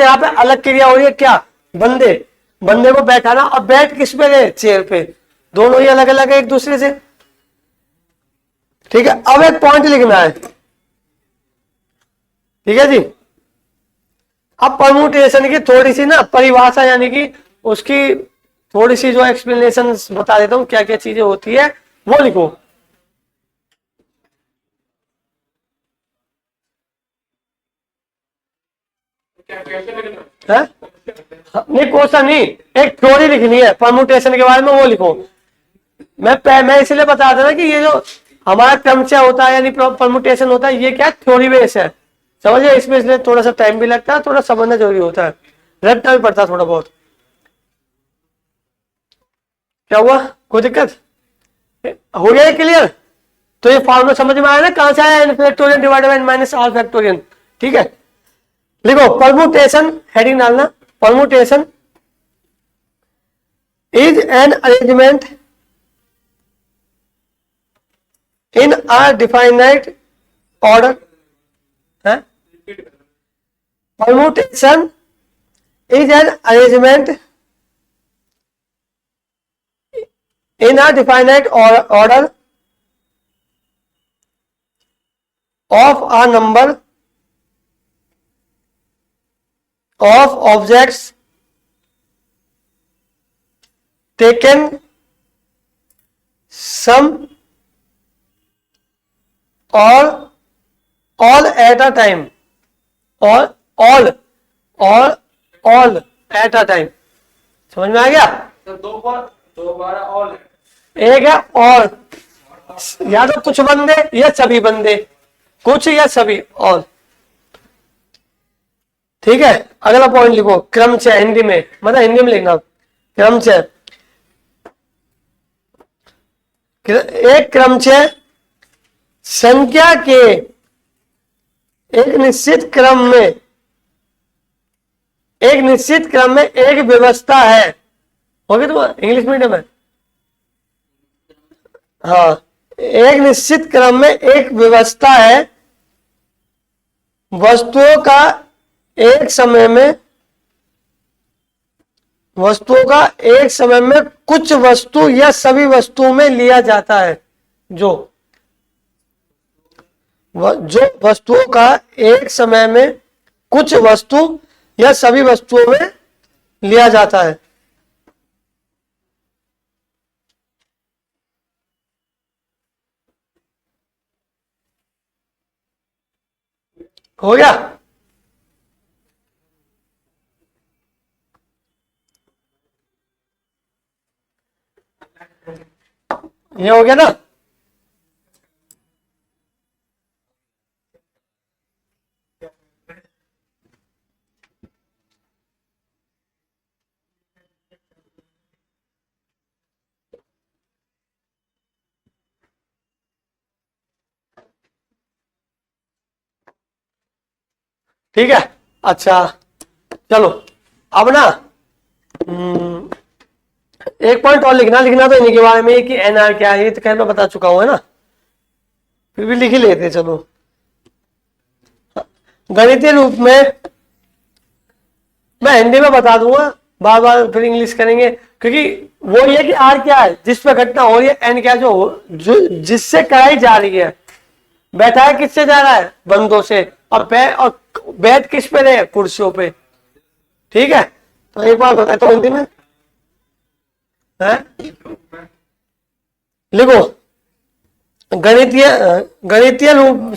यहाँ पे अलग क्रिया हो रही है क्या, बंदे, बंदे को बैठाना, और बैठ किस पे गए, चेयर पे, दोनों ही अलग अलग है एक दूसरे से। ठीक है, अब एक पॉइंट लिखना है, ठीक है जी। अब परम्यूटेशन की थोड़ी सी ना परिभाषा, यानी कि उसकी थोड़ी सी जो एक्सप्लेनेशन बता देता हूं, क्या क्या चीजें होती है वो लिखो। है नहीं, क्वेश्चन नहीं, एक थ्योरी लिखनी है परम्यूटेशन के बारे में, वो लिखो। मैं इसलिए बता देना कि ये जो हमारा क्रमचय होता है यानी परम्यूटेशन होता है, ये क्या थ्योरी बेस है, समझिए, इसमें इसलिए थोड़ा सा टाइम भी लगता है, थोड़ा समझना जरूरी होता है, रटना भी पड़ता है थोड़ा बहुत। क्या हुआ, कोई दिक्कत हो गया क्लियर। तो ये फॉर्मूला समझ में आया ना, कहां से आया, N factorial divided by minus R factorial. ठीक है, लिखो परम्यूटेशन, हेडिंग डालना, permutation is an arrangement in a definite order है, permutation is an arrangement in a definite order of a number of objects taken some or all at a time, or all at a time। समझ में आ गया, दो बार all है। एक है और, या तो कुछ बंदे या सभी बंदे, कुछ या सभी, और। ठीक है, अगला पॉइंट लिखो, क्रमचय, हिंदी में, मतलब हिंदी में लिखना, क्रमचय, एक क्रमचय संख्या के एक निश्चित क्रम में, एक निश्चित क्रम में एक व्यवस्था है, होगी तो इंग्लिश मीडियम है, हाँ, एक निश्चित क्रम में एक व्यवस्था है, वस्तुओं का एक समय में, वस्तुओं का एक समय में कुछ वस्तु या सभी वस्तुओं में लिया जाता है, जो वस्तुओं का एक समय में कुछ वस्तु या सभी वस्तुओं में लिया जाता है। हो गया, ये हो गया ना। ठीक है। अच्छा चलो अब ना एक पॉइंट और लिखना तो इन्हीं के बारे में कि एन आर क्या है, ये तो खैर मैं बता चुका हूं है ना, फिर भी लिख ही लेते हैं, चलो। गणितीय रूप में मैं हिंदी में बता दूंगा, बार बार फिर इंग्लिश करेंगे, क्योंकि वो ये कि आर क्या है जिस पर घटना हो रही है, एन क्या जो जिससे कराई जा रही है, बैठा है किससे जा रहा है, बंदों से, और बैठ किस पे रहे, कुर्सियों पे। ठीक है, तो एक बार बताता हूँ हिंदी में है, लिखो गणितीय रूप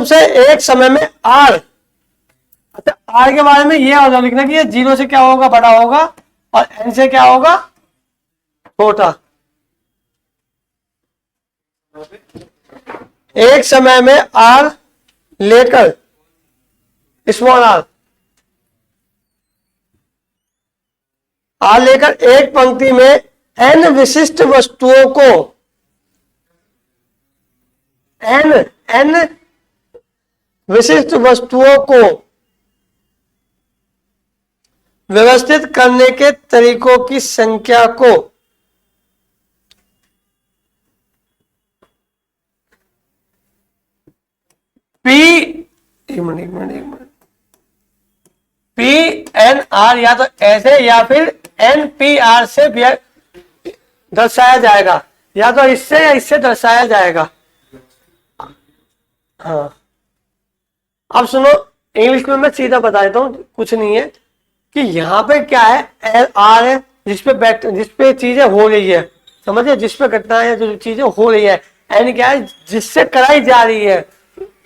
से एक समय में आर, अच्छा आर के बारे में ये होगा लिखना कि ये 0 से क्या होगा, बड़ा होगा, और एन से क्या होगा, छोटा। एक समय में आर लेकर, स्मॉल आर लेकर एक पंक्ति में एन विशिष्ट वस्तुओं को, एन विशिष्ट वस्तुओं को व्यवस्थित करने के तरीकों की संख्या को पी, एक मिनट, पी एन आर या तो ऐसे या फिर एन पी आर से दर्शाया जाएगा, या तो इससे या इससे दर्शाया जाएगा। हाँ अब सुनो, इंग्लिश में मैं सीधा बता देता हूं, कुछ नहीं है कि यहाँ पे क्या है, आर है जिसपे चीजें हो रही है, समझिए, जिसपे घटनाएं जो चीजें हो रही है, एन क्या है जिससे कराई जा रही है,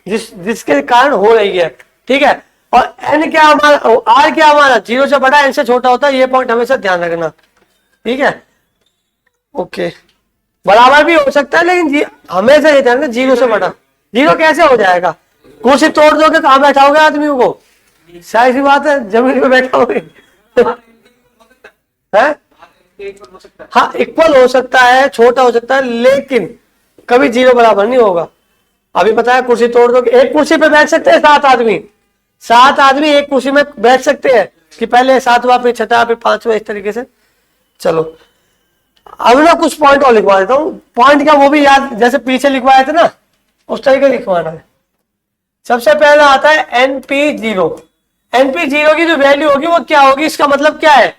जिसके कारण हो रही है, ठीक है। और एन क्या हमारा, आर क्या हमारा 0 से बड़ा, एन से छोटा होता है, ये पॉइंट हमेशा ध्यान रखना, ठीक है। ओके, बराबर भी हो सकता है, लेकिन हमेशा ये ध्यान रखना 0 से बड़ा। 0 कैसे हो जाएगा, कुर्सी तोड़ दोगे कहां बैठाओगे आदमी को, सारी सी बात है, जमीन पे बैठाओगे है। हाँ इक्वल हो सकता है, छोटा हो सकता है, लेकिन कभी 0 बराबर नहीं होगा। अभी पता है, कुर्सी तोड़ दो, एक कुर्सी पे बैठ सकते हैं 7 आदमी एक कुर्सी में बैठ सकते हैं, कि पहले 7वां फिर 6वां फिर 5वां, इस तरीके से। चलो अब ना कुछ पॉइंट और लिखवा देता हूँ, पॉइंट क्या वो भी याद, जैसे पीछे लिखवाए थे ना उस तरीके लिखवाना है। सबसे पहला आता है NP0। NP0 की जो वैल्यू होगी वो क्या होगी, इसका मतलब क्या है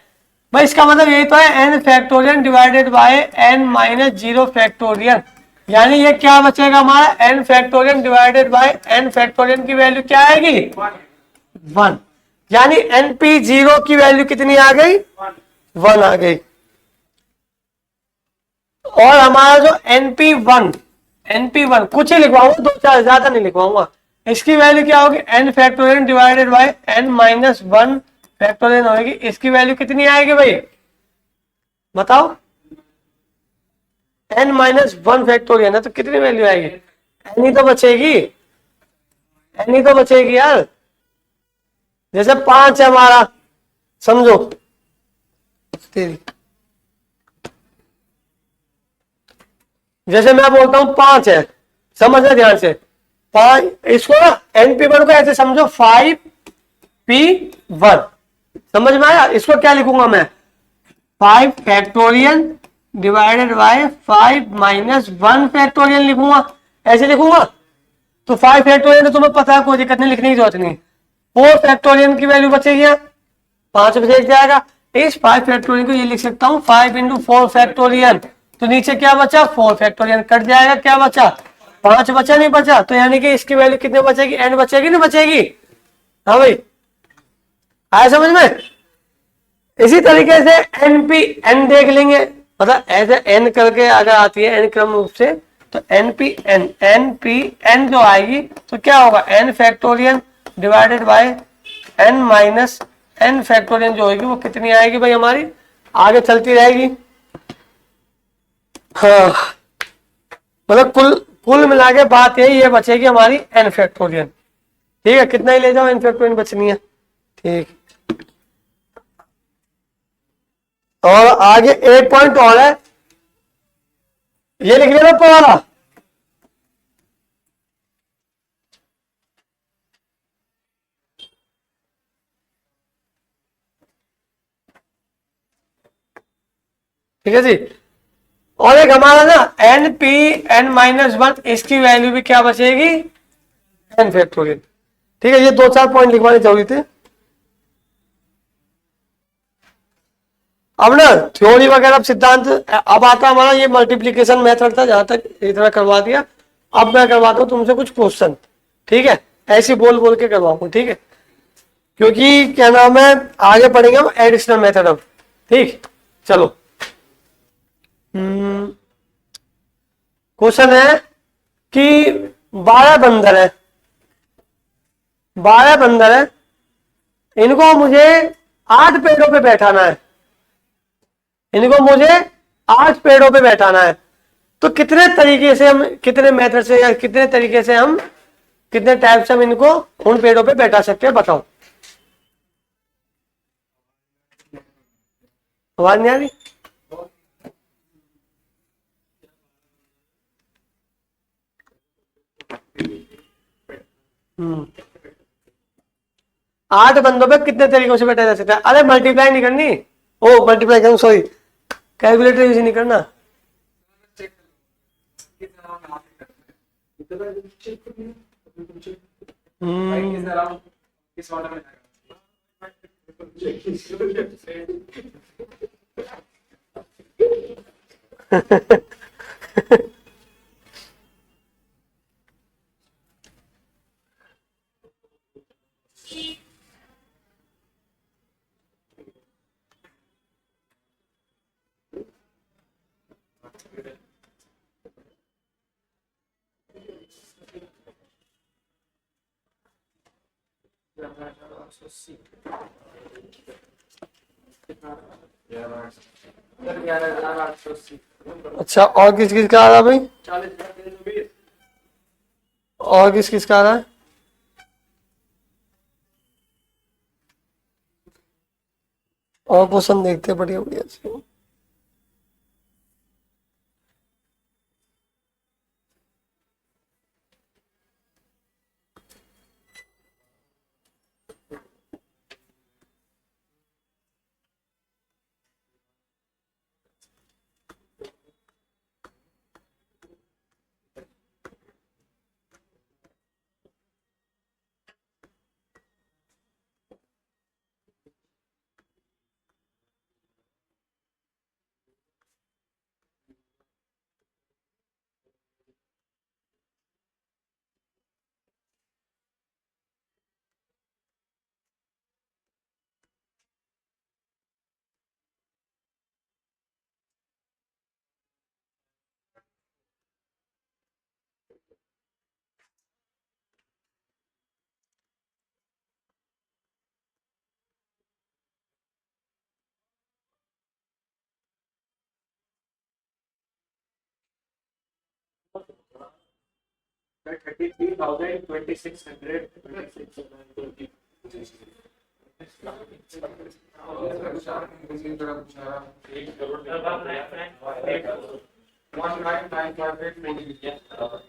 भाई, इसका मतलब यही तो है n factorial divided bye n minus 0 factorial, यानी ये क्या बचेगा हमारा, n factorial divided bye n factorial की वैल्यू क्या आएगी, 1, यानी NP0 की वैल्यू कितनी आ गई, 1 आ गई। और हमारा जो NP1 कुछ ही लिखवाऊंगा, 2-4 ज्यादा नहीं लिखवाऊंगा, इसकी वैल्यू क्या होगी, n factorial divided bye n minus 1 factorial होगी, इसकी वैल्यू कितनी आएगी भाई बताओ, n माइनस 1 फैक्टोरियल है तो कितनी वैल्यू आएगी, n ही तो बचेगी यार। जैसे 5 है हमारा, समझो तेरी, जैसे मैं बोलता हूं 5 है, समझना ध्यान से, 5, इसको ना NP1 को ऐसे समझो 5P1, समझ में आया। इसको क्या लिखूंगा मैं, 5 factorial divided bye 5 minus 1 factorial लिखूंगा, ऐसे लिखूंगा। तो 5 फैक्टोरियल तो तुम्हें पता है, कोई दिक्कत नहीं, लिखने की जरूरत नहीं। 4 फैक्टोरियल की वैल्यू बचेगी, 5 बच जाएगा, इस 5 फैक्टोरियल को ये लिख सकता हूं 5 इंटू 4 फैक्टोरियल, तो नीचे क्या बचा, 4 फैक्टोरियल कट जाएगा, क्या बचा 5 बचा, नहीं बचा, तो यानी कि इसकी वैल्यू कितनी बचेगी, n बचेगी, नहीं बचेगी। हाँ भाई आया समझ में। इसी तरीके से n देख लेंगे, मतलब ऐसे n करके अगर आती है n क्रम रूप से, तो NPN जो आएगी तो क्या होगा, n factorial divided bye n minus n factorial जो होगी वो कितनी आएगी भाई हमारी, आगे चलती रहेगी। हाँ मतलब कुल मिला के बात यही ये बचेगी हमारी n फैक्टोरियल, ठीक है, कितना ही ले जाओ n फैक्टोरियल बचनी है, ठीक। और आगे एक पॉइंट और है, ये लिख लेना पूरा, ठीक है जी। और एक हमारा ना N P N minus one, इसकी वैल्यू भी क्या बचेगी, एन फैक्टोरियल। ठीक है, ये 2-4 पॉइंट लिखवाने जरूरी थे। अब ना थ्योरी वगैरह, अब सिद्धांत अब आता हमारा ये मल्टीप्लीकेशन मेथड था, जहां तक इतना करवा दिया। अब मैं करवाता हूँ तुमसे कुछ क्वेश्चन, ठीक है, ऐसे बोल बोल के करवाऊंगा, ठीक है, क्योंकि क्या नाम है आगे पढ़ेंगे हम एडिशनल मेथड अब। ठीक, चलो। क्वेश्चन है कि 12 बंदर है, 12 बंदर है, इनको मुझे 8 पेड़ों पे बैठाना है, इनको मुझे 8 पेड़ों पे बैठाना है। तो कितने तरीके से हम, कितने मेथड से या कितने तरीके से हम, कितने टाइप से हम इनको उन पेड़ों पे बैठा सकते हैं, बताओ। आवाज नहीं आ रही? हम्म, 8 बंदों पे कितने तरीकों से बैठा जा सकता है? अरे मल्टीप्लाई नहीं करनी, ओ मल्टीप्लाई करना, सॉरी, कैलकुलेटर यूज नहीं करना। किस ऑर्डर में अच्छा, और किस किस का आ रहा है भाई? 40,020। और किस किस का आ रहा है? और क्वेश्चन देखते हैं, बढ़िया बढ़िया से।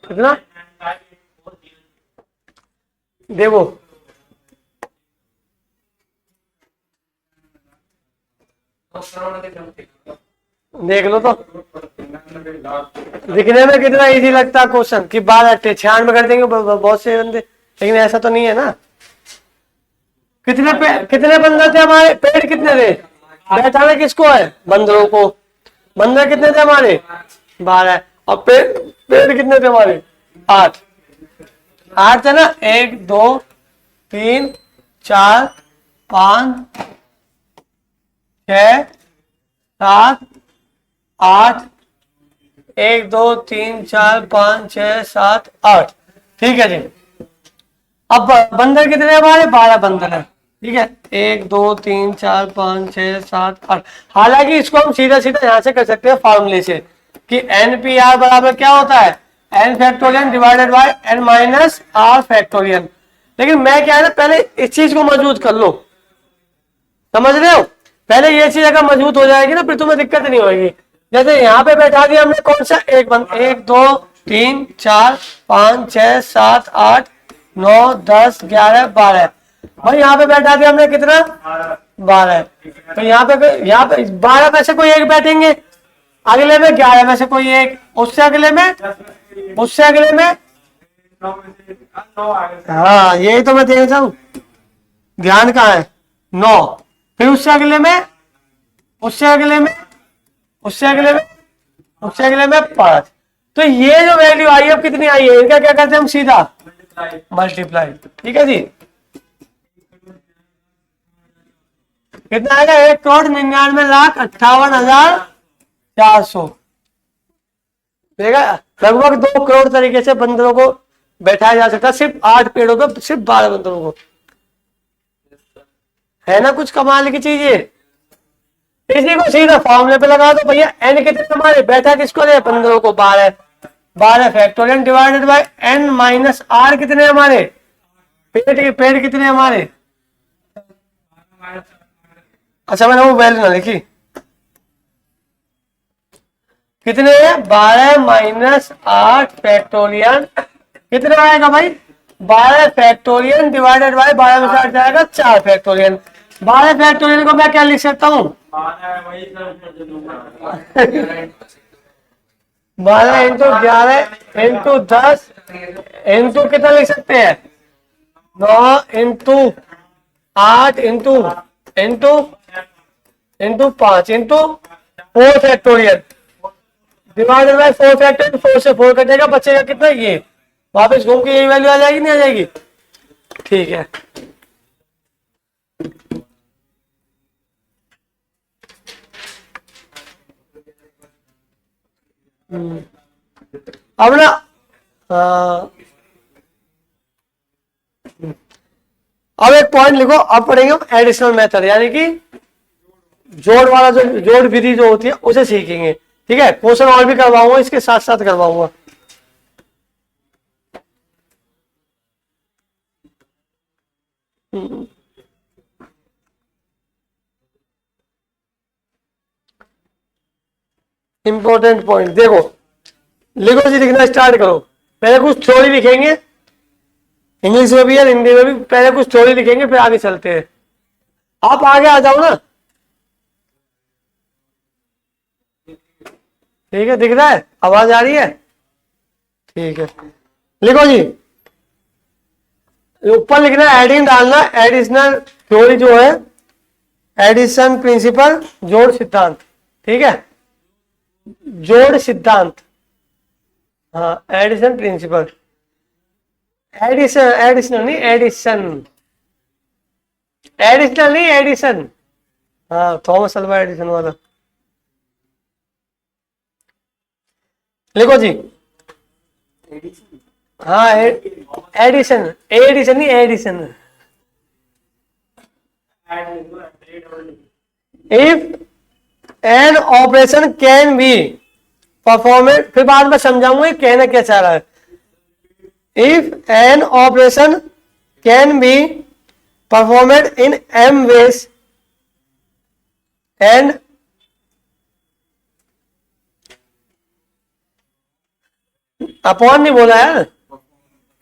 कितना देखो, देख लो तो दिखने में कितना इजी लगता है क्वेश्चन कि 12 96 कर देंगे बहुत से बंदे, लेकिन ऐसा तो नहीं है ना। कितने बंदर थे हमारे, पेड़ कितने थे, बैठाना किसको है, बंदरों को। बंदर कितने थे हमारे, 12, और पेड़ कितने थे हमारे, 8 थे ना। 1 2 3 4 5 6 7 8, 1 2 3 4 5 6 7 8, ठीक है जी। अब बंदर कितने हमारे, 12 बंदर है, ठीक है। 1 2 3 4 5 6 7 8। हालांकि इसको हम सीधा सीधा यहाँ से कर सकते हैं फॉर्मूले से कि NPR बराबर क्या होता है, n factorial divided bye n minus r factorial. लेकिन मैं क्या है ना, पहले इस चीज को मजबूत कर लो, समझ रहे हो। पहले ये चीज अगर मजबूत हो जाएगी ना, फिर तुम्हें दिक्कत नहीं होगी। जैसे यहाँ पे बैठा दिया हमने कौन सा, 1 2 3 4 5 6 7 8 9 10 11 12, भाई यहाँ पे बैठा दिया हमने कितना, 12। तो यहाँ पे 12 में से कोई एक बैठेंगे, अगले में 11 में से कोई एक, उससे अगले में, 10 में से उससे अगले में, 9 में से 9 आ गए। हाँ यही तो मैं देख रहा हूँ, ध्यान कहाँ है, 9, फिर उससे अगले में, उससे अगले में, उससे अगले में, उससे अगले में 5। तो ये जो वैल्यू आई है अब कितनी आई है, इनका क्या करते हैं हम सीधा मल्टीप्लाई मल्टीप्लाई। ठीक है जी, कितना आएगा, 1,99,58,400। देखा, लगभग 2 करोड़ तरीके से बंदरों को बैठाया जा सकता है, सिर्फ 8 पेड़ों पे सिर्फ 12 बंदरों को। है ना कुछ कमाल की चीज ये। इसी को सीधा फॉर्मूले पे लगा दो भैया, एन कितने हमारे, बैठा किसको दे, बंदरों को 12, 12 factorial divided by N minus R, कितने हमारे पेड़ कितने हमारे। अच्छा मैंने वो वैल्यू ना लिखी, कितने है, 12 माइनस 8 फैक्टोरियल, कितना आएगा भाई, 12 फैक्टोरियल डिवाइडेड बाय 12 में से 8 जाएगा 4 फैक्टोरियल। 12 फैक्टोरियल को मैं क्या लिख सकता हूँ, 12 इंटू 11 इंटू 10 इंटू कितना लिख सकते हैं, 9 into 8 into into into 5 into 4 factorial divided bye 4 factorial. 4 से 4 कटेगा, बचेगा कितना, ये वापस घूम के यही वैल्यू आ जाएगी, नहीं आ जाएगी। ठीक है, अब ना अब एक पॉइंट लिखो, अब पढ़ेंगे हम एडिशनल मेथड, यानी कि जोड़ वाला, जो जोड़ विधि जो होती है उसे सीखेंगे। ठीक है, क्वेश्चन और भी करवाऊंगा, इसके साथ साथ करवाऊंगा। इंपॉर्टेंट पॉइंट देखो, लिखो जी, लिखना स्टार्ट करो। पहले कुछ थ्योरी लिखेंगे, इंग्लिश में भी और हिंदी में भी। पहले कुछ थ्योरी लिखेंगे, फिर आगे चलते हैं। आप आगे आ जाओ ना, ठीक है, दिख रहा है, आवाज आ रही है, ठीक है। लिखो जी, ऊपर लिखना है एडिंग, डालना एडिशनल थ्योरी जो है, एडिशन प्रिंसिपल, जोड़ सिद्धांत। ठीक है, जोड़ सिद्धांत, हाँ एडिशन प्रिंसिपल, एडिशन, एडिशनल नहीं एडिशन, एडिशनल नहीं एडिशन, हाँ थॉमस अल्वा एडिशन वाला। लिखो जी, हाँ एडिशन, एडिशन नहीं addition. If an operation can be performed, फिर बाद में समझाऊंगा कहना क्या चाह रहा है। If an operation can be performed in M ways and upon नहीं बोला यार,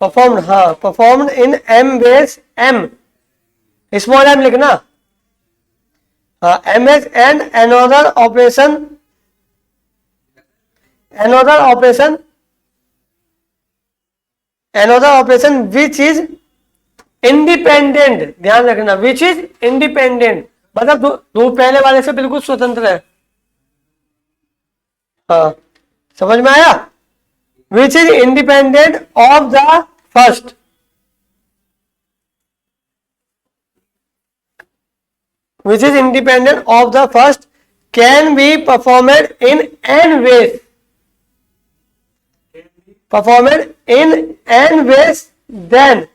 परफॉर्म्ड, हाँ performed in M ways, M small M लिखना, हाँ M as and another operation which is independent, ध्यान रखना, विच इज इंडिपेंडेंट मतलब दो पहले वाले से बिल्कुल स्वतंत्र है। हाँ समझ में आया, which is independent of the first, which is independent of the first, can be performed in n ways, performed in n ways then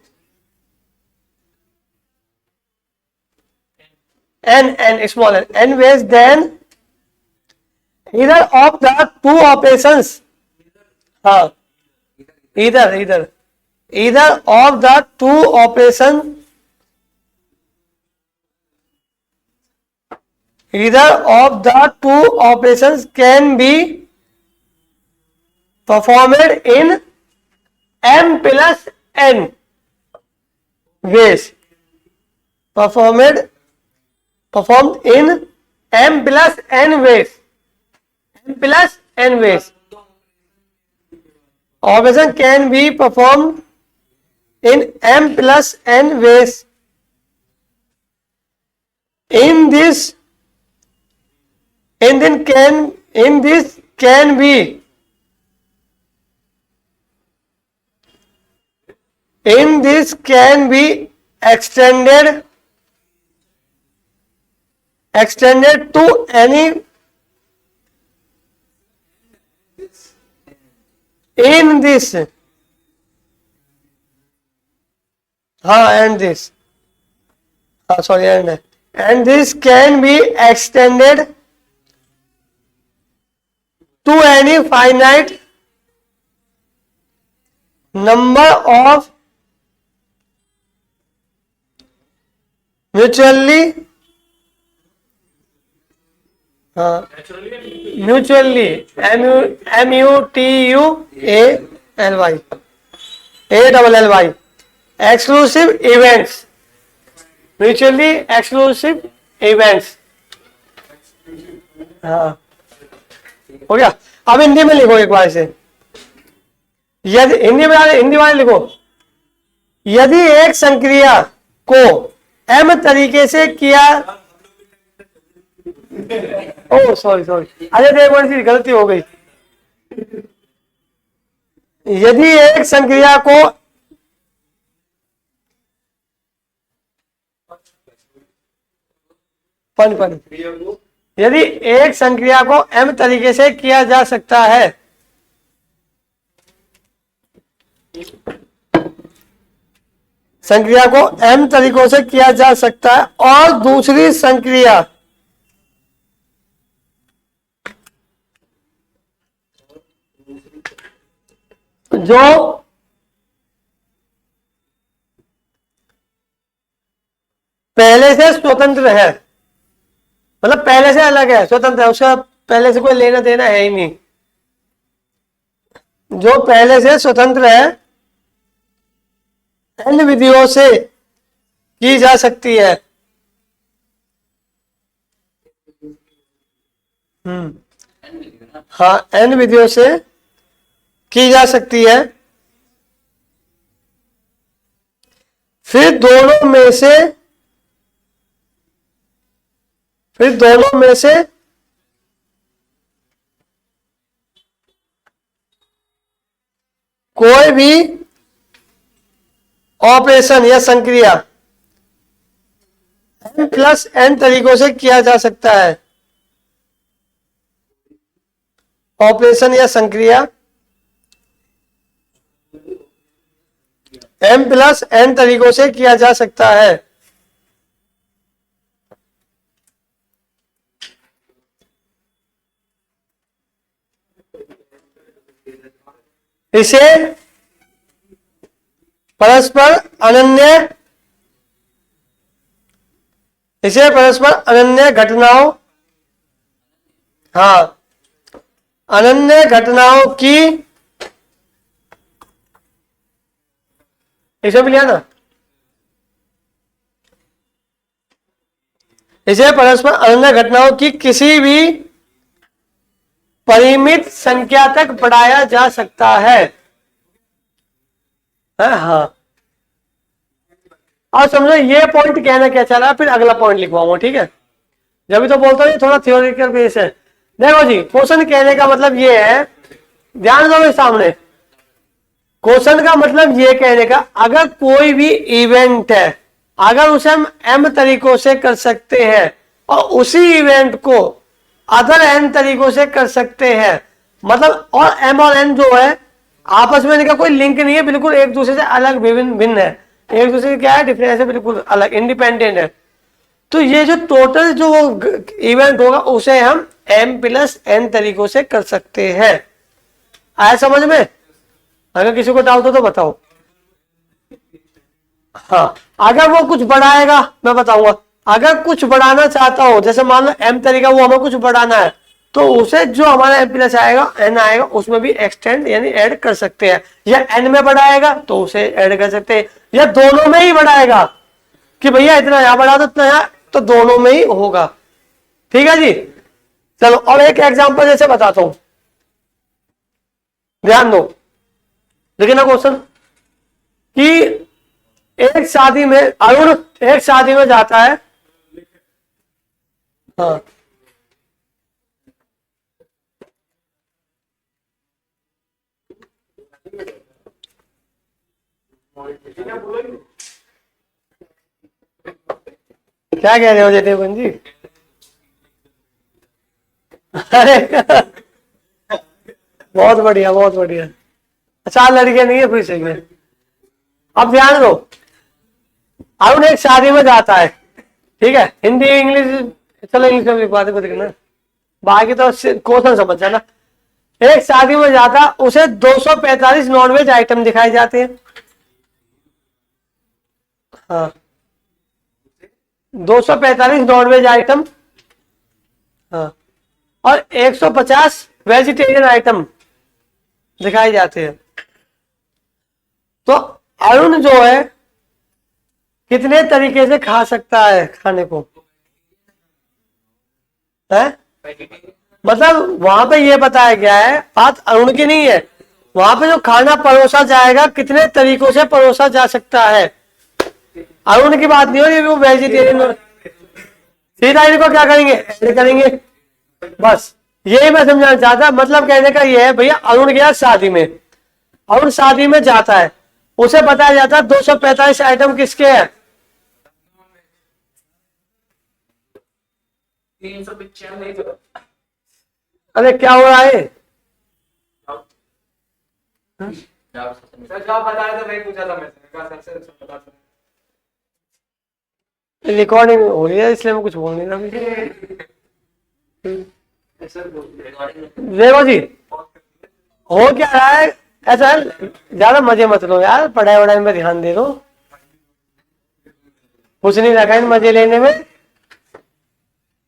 n small n ways then either of the two operations, either of the two operations, either of the two operations can be performed in m plus n ways, performed in m plus n ways, m plus n ways. Operation can be performed in m plus n ways. In this can be extended to any in this and this can be extended to any finite number of mutually mutually mutually exclusive events. Mutually exclusive events. हाँ हो गया। अब हिंदी में लिखो एक बार से, यदि हिंदी वाले लिखो, यदि एक संक्रिया को m तरीके से किया, ओ सॉरी अरे देखो ऐसी गलती हो गई। यदि एक संक्रिया को यदि एक संक्रिया को m तरीके से किया जा सकता है, संक्रिया को m तरीकों से किया जा सकता है और दूसरी संक्रिया जो पहले से स्वतंत्र है, मतलब पहले से अलग है, स्वतंत्र है, उसका पहले से कोई लेना देना है ही नहीं, जो पहले से स्वतंत्र है, n विधियों से की जा सकती है। हाँ n विधियों से की जा सकती है, फिर दोनों में से कोई भी ऑपरेशन या संक्रिया m प्लस n तरीकों से किया जा सकता है। ऑपरेशन या संक्रिया m प्लस n तरीकों से किया जा सकता है। इसे परस्पर अनन्य घटनाओं, अनन्य घटनाओं की, इसे भी लिया ना, इसे परस्पर अनन्य घटनाओं की किसी भी परिमित संख्या तक बढ़ाया जा सकता है। हाँ और समझो ये पॉइंट कहना क्या चला है, फिर अगला पॉइंट लिखवाऊंगा, ठीक है। जब भी तो बोलता हूँ थोड़ा थियोरिटिकल बेस है। देखो जी, क्वेश्चन कहने का मतलब ये है, ध्यान दो मेरे सामने, क्वेश्चन का मतलब ये कहने का, अगर कोई भी इवेंट है, अगर उसे हम m तरीकों से कर सकते हैं और उसी इवेंट को अदर n तरीकों से कर सकते हैं, मतलब और m और n जो है आपस में इनका कोई लिंक नहीं है, बिल्कुल एक दूसरे से अलग भिन्न है, एक दूसरे से क्या है डिफरेंस है, बिल्कुल अलग इंडिपेंडेंट है। तो ये जो टोटल जो इवेंट होगा उसे हम m प्लस n तरीकों से कर सकते हैं। आया समझ में? अगर किसी को डाउट हो तो बताओ। हाँ अगर वो कुछ बढ़ाएगा मैं बताऊंगा, अगर कुछ बढ़ाना चाहता हो, जैसे मान लो m तरीका वो हमें कुछ बढ़ाना है, तो उसे जो हमारा m प्लस आएगा n आएगा उसमें भी एक्सटेंड यानी ऐड कर सकते हैं, या n में बढ़ाएगा तो उसे ऐड कर सकते हैं, या दोनों में ही बढ़ाएगा कि भैया इतना यहाँ बढ़ा दो इतना यहाँ, तो दोनों में ही होगा। ठीक है जी, चलो और एक एग्जांपल जैसे बताता हूं, ध्यान दो, देखिए ना क्वेश्चन कि एक शादी में अरुण एक शादी में जाता है। हाँ क्या कह रहे हो जयदेवन जी? अरे बहुत बढ़िया बहुत बढ़िया। अच्छा लड़कियां नहीं है, फिर सही है। अब ध्यान दो, अरुण एक शादी में जाता है, ठीक है, हिंदी इंग्लिश, चलो इंग्लिश में बात करना, बाकी तो क्वेश्चन समझ जाना। एक शादी में जाता, उसे 245 नॉनवेज आइटम दिखाए जाते हैं। हाँ 245 नॉनवेज आइटम, हाँ, और 150 वेजिटेरियन आइटम दिखाए जाते हैं। तो अरुण जो है कितने तरीके से खा सकता है खाने को है? मतलब वहां पे ये बताया गया है, बात अरुण की नहीं है, वहां पे जो खाना परोसा जाएगा कितने तरीकों से परोसा जा सकता है, अरुण की बात नहीं हो रही, वो वेजिटेरियन। सीधा इनको क्या करेंगे, ऐड करेंगे, बस यही मैं समझाना चाहता। मतलब कहने का ये है भैया, अरुण गया शादी में, अरुण शादी में जाता है, उसे बताया जाता है 245 आइटम किसके हैं? 395। अरे क्या हो रहा है? सर जो आप बता रहे थे वही पूछा था मैंने, सर से बता सकते। रिकॉर्डिंग हो रही है इसलिए मैं कुछ बोल नहीं रहा अभी। देखो जी, हो क्या रहा है, ऐसा है, ज्यादा मजे मत लो यार, पढ़ाई वढ़ाई में ध्यान दे दो, कुछ नहीं रखा इन मजे लेने में।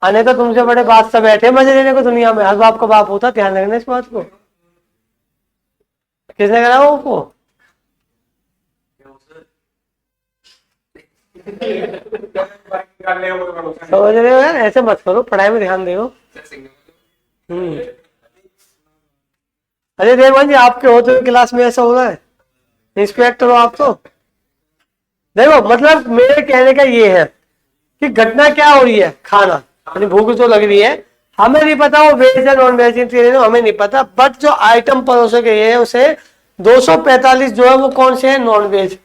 आने तो तुमसे बड़े बादशाह बैठे मजे लेने को दुनिया में, हर बाप का बाप होता, ध्यान रखना इस बात को। किसने करा वो को? समझ रहे हो यार, ऐसे मत करो, पढ़ाई में ध्यान दो। अरे देवन जी, आपके होते हुए क्लास में ऐसा हो रहा है, इंस्पेक्टर हो आप तो। देखो मतलब मेरे कहने का ये है कि घटना क्या हो रही है, खाना, यानी भूख तो लग रही है, हमें नहीं पता वो वेज है नॉन वेजिटेरियन, हमें नहीं पता, बट जो आइटम परोसे गए हैं उसे 245 जो है वो कौन से है, नॉन वेज।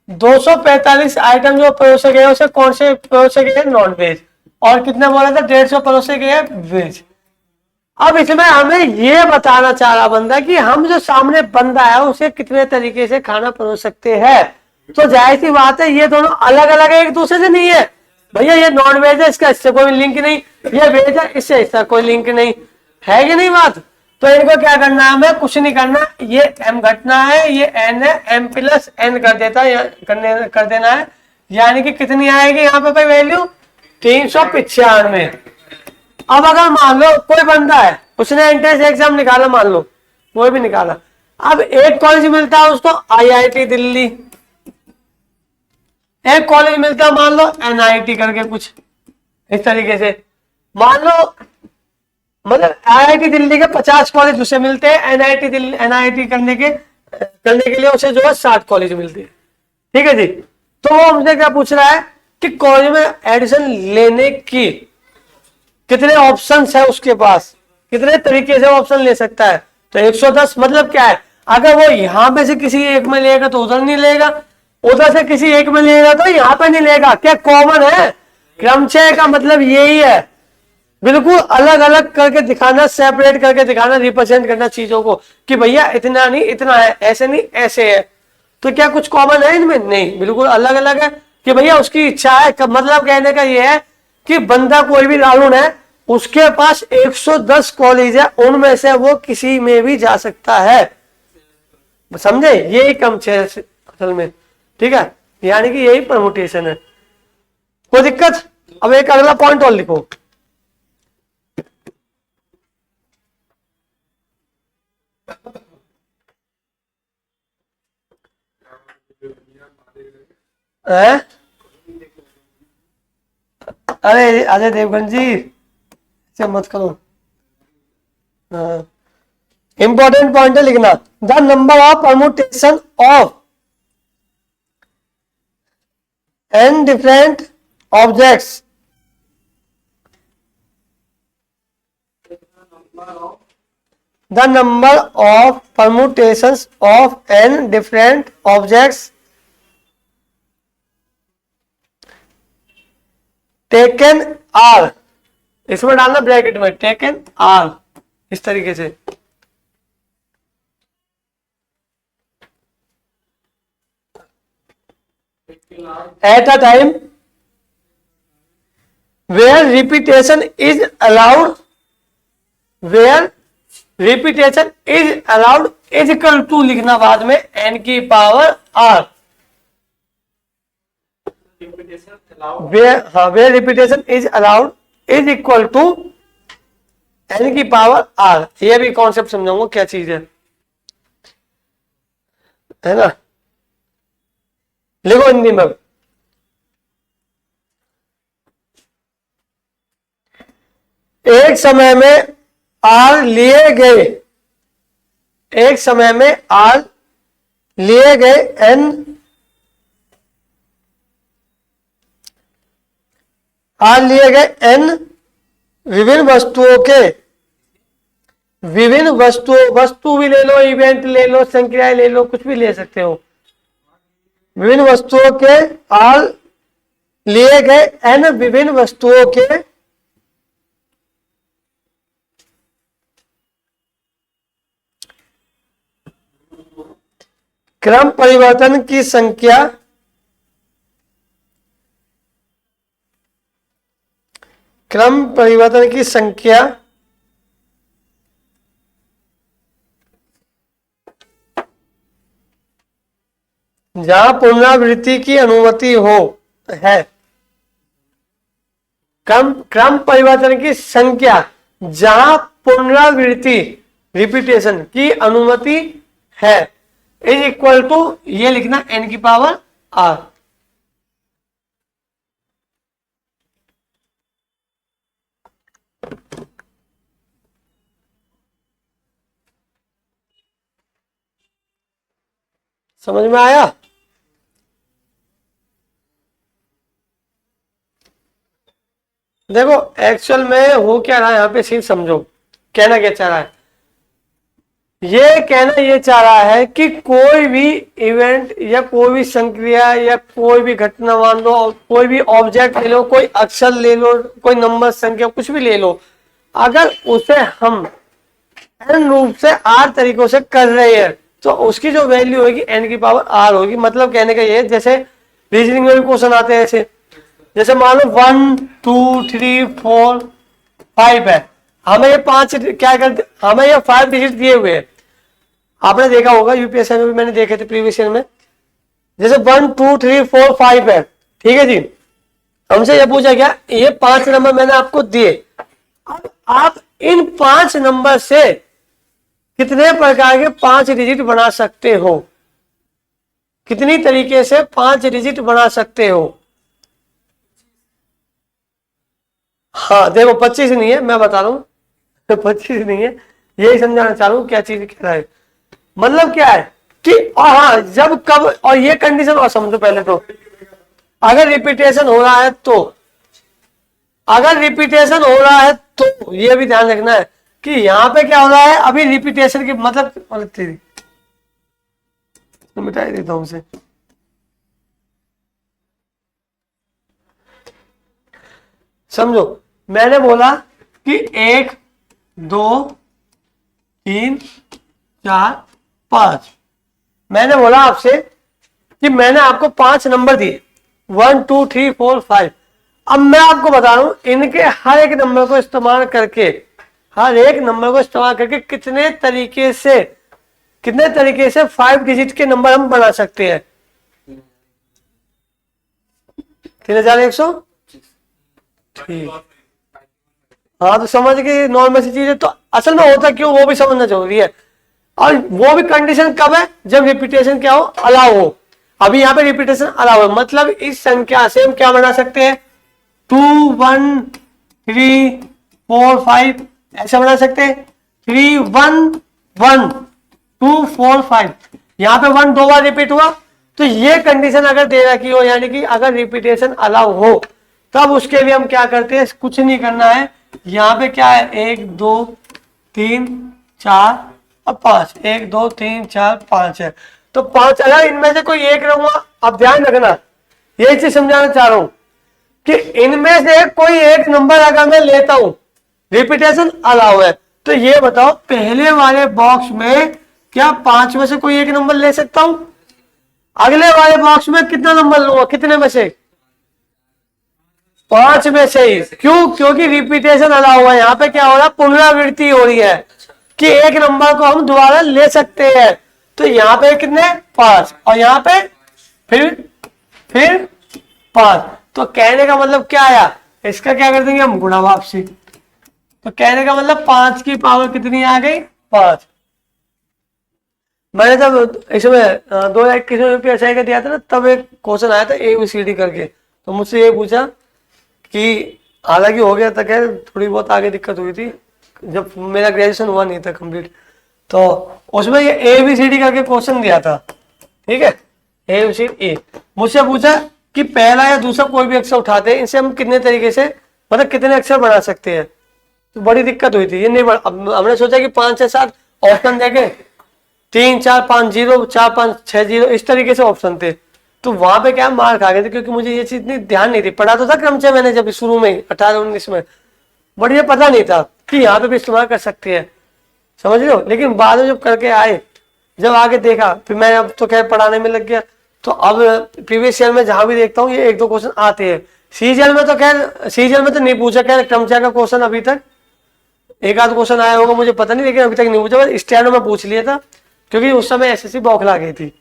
245 आइटम जो परोसे गए उसे कौन से परोसे गए, नॉन वेज, और कितने बोला था, 150 परोसे गए वेज। अब इसमें हमें ये बताना चाह रहा बंदा कि हम जो सामने बंदा है उसे कितने तरीके से खाना परोस सकते हैं। तो जाहिर सी बात है ये दोनों अलग अलग है, एक दूसरे से नहीं है। भैया ये नॉन वेज है, इसका इससे कोई लिंक नहीं, ये वेज है, इससे इसका कोई लिंक नहीं है, कि नहीं बात? तो इनको क्या करना है, हमें कुछ नहीं करना, ये एम घटना है, ये एन है, एम प्लस एन कर देता है, कर देना है, यानी कि कितनी आएगी यहाँ पे वैल्यू, 395। अब अगर मान लो कोई बंदा है, उसने एंट्रेंस एग्जाम निकाला, मान लो कोई भी निकाला, अब एक कॉलेज मिलता है उसको आईआईटी दिल्ली, एक कॉलेज मिलता है मान लो एनआईटी करके कुछ इस तरीके से, मान लो मतलब आईआईटी दिल्ली के 50 कॉलेज उसे मिलते हैं, एनआईटी दिल्ली एनआईटी करने के लिए उसे जो है 60 कॉलेज मिलते हैं, ठीक है जी। तो वो हमसे क्या पूछ रहा है कि कॉलेज में एडमिशन लेने की कितने ऑप्शंस है उसके पास, कितने तरीके से ऑप्शन ले सकता है। तो 110 मतलब क्या है, अगर वो यहां पे से किसी एक में लेगा तो उधर नहीं लेगा, उधर से किसी एक में लेगा तो यहाँ पे नहीं लेगा, क्या कॉमन है? क्रमशः का मतलब यही है, बिल्कुल अलग अलग करके दिखाना, सेपरेट करके दिखाना, रिप्रेजेंट करना चीजों को कि भैया इतना नहीं इतना है, ऐसे नहीं ऐसे है। तो क्या कुछ कॉमन है इनमें? नहीं, बिल्कुल अलग अलग है कि भैया उसकी इच्छा है। मतलब कहने का ये है कि बंदा कोई भी राहुल है, उसके पास 110 कॉलेज है, उनमें से वो किसी में भी जा सकता है, समझे? यही कम है असल में, ठीक है, यानी कि यही परमुटेशन है। कोई दिक्कत? अब एक अगला पॉइंट और लिखो, है अरे अजय देवगन जी ऐसे मत करो। हाँ, इंपॉर्टेंट पॉइंट है लिखना। The number of permutation of N different objects the number of permutations of n different objects taken are, इसमें डालना ब्रैकेट में taken are, इस तरीके से at a time where repetition is allowed, where repetition is allowed is equal to लिखना बाद में n की power r, where repetition is allowed is equal to n की पावर r। ये भी कॉन्सेप्ट समझाऊंगा क्या चीज है ना। लिखो हिंदी में, एक समय में आर लिए गए, एक समय में आर लिए गए एन विभिन्न वस्तुओं के, विभिन्न वस्तु भी ले लो, इवेंट ले लो, संक्रियाएं ले लो, कुछ भी ले सकते हो। विभिन्न वस्तुओं के आर लिए गए एन विभिन्न वस्तुओं के क्रम परिवर्तन की संख्या जहां पुनरावृत्ति की अनुमति हो है, क्रम परिवर्तन की संख्या जहां पुनरावृत्ति रिपीटेशन की अनुमति है इज इक्वल टू, ये लिखना n की पावर r। समझ में आया? देखो एक्चुअल में हो क्या रहा है यहाँ पे, सिर्फ समझो कहना क्या चाह रहा है। ये कहना ये चाह रहा है कि कोई भी इवेंट या कोई भी संक्रिया या कोई भी घटना मान लो, कोई भी ऑब्जेक्ट ले लो, कोई अक्षर ले लो, कोई नंबर संख्या कुछ भी ले लो, अगर उसे हम n रूप से r तरीकों से कर रहे हैं तो उसकी जो वैल्यू होगी n की पावर r होगी। मतलब कहने का ये, जैसे रीजनिंग में भी क्वेश्चन आते हैं ऐसे, जैसे मान लो 1 2 3 4 5 है, हमें ये 5 क्या करते, हमें ये 5 डिजिट दिए हुए हैं। आपने देखा होगा यूपीएससी में भी, मैंने देखे थे प्रीवियस ईयर में, जैसे 1 2 3 4 5 है, ठीक है जी। हमसे ये पूछा गया ये 5 नंबर मैंने आपको दिए, अब आप इन 5 नंबर से कितने प्रकार के 5 डिजिट बना सकते हो, कितनी तरीके से 5 डिजिट बना सकते हो। हाँ देखो 25 नहीं है, मैं बता रहा हूं 25 नहीं है, यही समझाना चाह रहा हूं क्या चीज कह रहा है। मतलब क्या है कि और हाँ जब कब, और ये कंडीशन और समझो पहले तो, अगर रिपीटेशन हो रहा है तो, अगर रिपीटेशन हो रहा है तो ये भी ध्यान रखना है कि यहाँ पे क्या हो रहा है, अभी रिपीटेशन की मतलब तेरी तो मिटा देता हूं उसे। समझो मैंने बोला कि 1 2 3 4 5, मैंने बोला आपसे कि मैंने आपको 5 नंबर दिए 1 2 3 4 5। अब मैं आपको बता रहा हूं इनके हर एक नंबर को इस्तेमाल करके, हर एक नंबर को इस्तेमाल करके कितने तरीके से 5 डिजिट के नंबर हम बना सकते हैं। 3100 ठीक, हाँ तो समझ के नॉर्मल सी चीज है। तो असल में होता क्यों वो भी समझना जरूरी है, और वो भी कंडीशन कब है, जब रिपीटेशन क्या हो, अलाउ हो। अभी यहाँ पे रिपीटेशन अलाउ है, मतलब इस संख्या से हम क्या बना सकते हैं, 2 1 3 4 5 ऐसा बना सकते हैं। 3 1 1 2 4 5 यहाँ पे 1 दो बार रिपीट हुआ, तो ये कंडीशन अगर दे रखी हो, यानी कि अगर रिपीटेशन अलाउ हो, तब उसके लिए हम क्या करते हैं, कुछ नहीं करना है। यहाँ पे क्या है, 1 2 3 4 और 5, 1 2 3 4 5 है, तो 5 अगर इनमें से कोई एक रहूंगा। अब ध्यान रखना, यही चीज समझाना चाह रहा हूं कि इनमें से कोई एक नंबर अगर मैं लेता हूं, रिपीटेशन अलाउ है, तो ये बताओ पहले वाले बॉक्स में क्या 5 में से कोई एक नंबर ले सकता हूं? अगले वाले बॉक्स में कितना नंबर लूंगा, कितने में से? 5 में से ही। क्यों? क्योंकि रिपीटेशन अलाउ हुआ है। यहाँ पे क्या हो रहा है, पुनरावृत्ति हो रही है कि एक नंबर को हम दोबारा ले सकते हैं। तो यहाँ पे कितने, 5, और यहाँ पे फिर 5। तो कहने का मतलब क्या आया, इसका क्या कर देंगे हम, गुणा वापसी। तो कहने का मतलब 5 की पावर कितनी आ गई, 5। मैंने जब इसमें 2021 में PSI का दिया था ना, तब एक क्वेश्चन आया था ABCD करके, तो मुझसे ये पूछा कि हालांकि हो गया था, खैर थोड़ी बहुत आगे दिक्कत हुई थी जब मेरा ग्रेजुएशन हुआ नहीं था कंप्लीट, तो उसमें ये ABCD करके क्वेश्चन दिया था, ठीक है, ABCD। मुझसे पूछा कि पहला या दूसरा कोई भी अक्षर उठाते हैं, इनसे हम कितने तरीके से, मतलब कितने अक्षर बना सकते हैं। तो बड़ी दिक्कत हुई थी, ये नहीं अब हमने सोचा कि 5 से 7 ऑप्शन देके 3 4 5 0 4 5 6 0 इस तरीके से ऑप्शन थे। तो वहां पे क्या मार खा गए थे, क्योंकि मुझे ये चीज इतनी ध्यान नहीं थी। पढ़ा तो था क्रमचय मैंने जब शुरू में 18-19 में, बट ये पता नहीं था कि यहाँ पे भी इस्तेमाल कर सकते हैं, समझ रहे हो। लेकिन बाद में जब करके आए, जब आगे देखा, फिर मैं अब तो खैर पढ़ाने में लग गया, तो अब प्रीवियस ईयर में जहां भी देखता हूँ ये 1-2 क्वेश्चन आते हैं। सीजीएल में तो खैर, सीजीएल में तो नहीं पूछा खैर क्रमचय का क्वेश्चन, अभी तक एक आध क्वेश्चन आया होगा मुझे पता नहीं, लेकिन अभी तक नहीं पूछा। स्टैंडो में पूछ लिया था, क्योंकि उस समय एसएससी बौखला गई थी।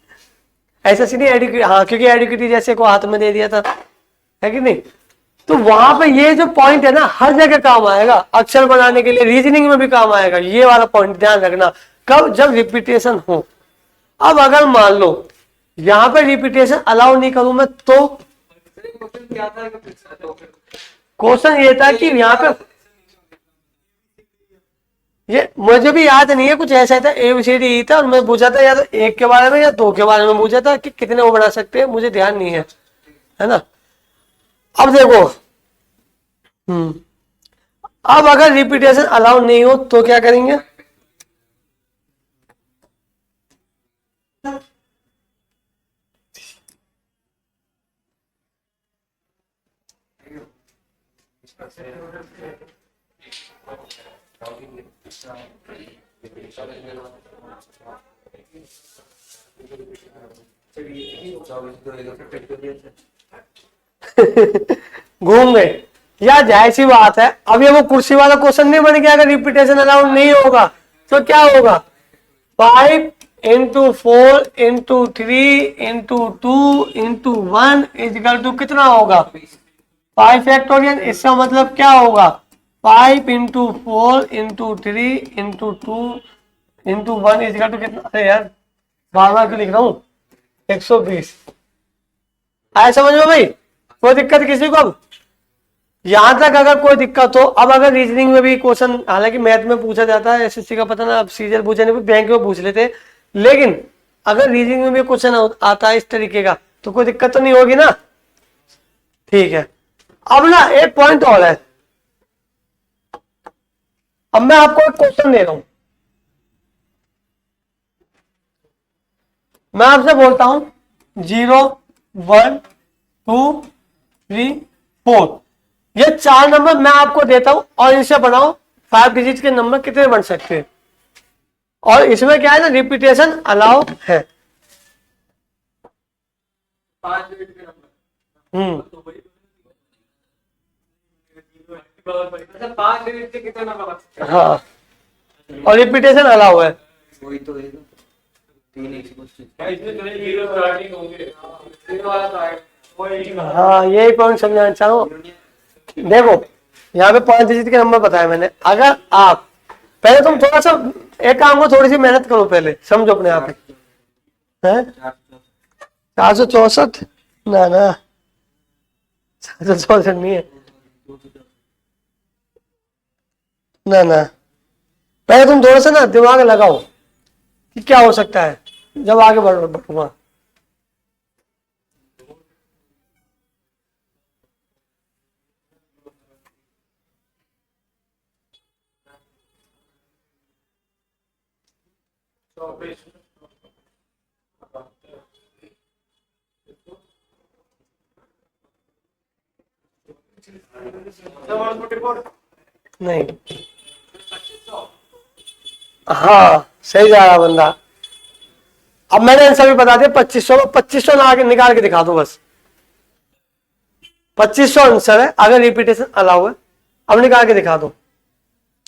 एसएससी नहीं, एडुकेटी, हाँ, क्योंकि एडुकेटी जैसे को हाथ में दे दिया था, है कि नहीं। तो वहां पे ये जो पॉइंट है ना, हर जगह काम आएगा, अक्षर बनाने के लिए, रीजनिंग में भी काम आएगा। ये वाला पॉइंट ध्यान रखना, कब, जब रिपीटेशन हो। अब अगर मान लो यहाँ पे रिपीटेशन अलाउ नहीं करूं मैं, तो क्वेश्चन ये था कि यहाँ पे, ये मुझे भी याद नहीं है, कुछ ऐसा था ABCD था, और मैं पूछा था या तो 1 के बारे में या 2 के बारे में पूछा था कि कितने वो बना सकते हैं, मुझे ध्यान नहीं है ना। अब देखो, अब अगर रिपीटेशन अलाउ नहीं हो तो क्या करेंगे, घूम गए। यार जाहिर सी बात है, अब ये वो कुर्सी वाला क्वेश्चन नहीं बन गया। अगर रिपीटेशन अलाउड नहीं होगा तो क्या होगा, 5 × 4 × 3 × 2 × 1 इक्वल टू कितना होगा, 5 फैक्टोरियल। इसका मतलब क्या होगा, 5 × 4 × 3 × 2 × 1 इक्वल टू कितना। अरे यार बार बार क्यों लिख रहा हूँ, 120। आया समझ में भाई, कोई दिक्कत किसी को? अब यहां तक अगर कोई दिक्कत हो, अब अगर रीजनिंग में भी क्वेश्चन, हालांकि मैथ में पूछा जाता है, एसएससी का पता ना, अब सीजीएल पूछे नहीं, बैंक में पूछ लेते, लेकिन अगर रीजनिंग में भी क्वेश्चन आता है इस तरीके का, तो कोई दिक्कत तो नहीं होगी ना, ठीक है। अब ना एक पॉइंट और है, अब मैं आपको एक क्वेश्चन दे रहा हूं, मैं आपसे बोलता हूं 0 1 2 3 4, ये 4 नंबर मैं आपको देता हूं, और इनसे बनाओ 5 डिजिट के नंबर कितने बन सकते हैं। और इसमें क्या है ना, रिपीटेशन अलाउ है। 5 डिजिट के नंबर, तो वही 5 डिजिट के कितने नंबर बन सकते हैं? हाँ, और रिपीटेशन अलाउ है। वही तो है, 3 एक कुछ इसमें तो 0 स्टार्टिंग होंगे, 0 वाला तो आएगा, वही। हाँ, यही पॉइंट समझाना चाहूँ। देखो यहाँ पे 5 डिजिट के नंबर बताया मैंने। अगर आप पहले, तुम थोड़ा सा एक काम को, थोड़ी सी मेहनत करो, पहले समझो अपने आप है। 464 ना 464 नहीं है, ना ना, पहले तुम थोड़ा सा ना दिमाग लगाओ कि क्या हो सकता है, जब आगे बढ़ूंगा। नहीं, हाँ सही जा रहा बंदा। अब मैंने आंसर भी बता दिया 2500, 2500 ना आगे निकाल के दिखा दो बस। 2500 आंसर है अगर रिपीटेशन अलाउ है। अब निकाल के दिखा दो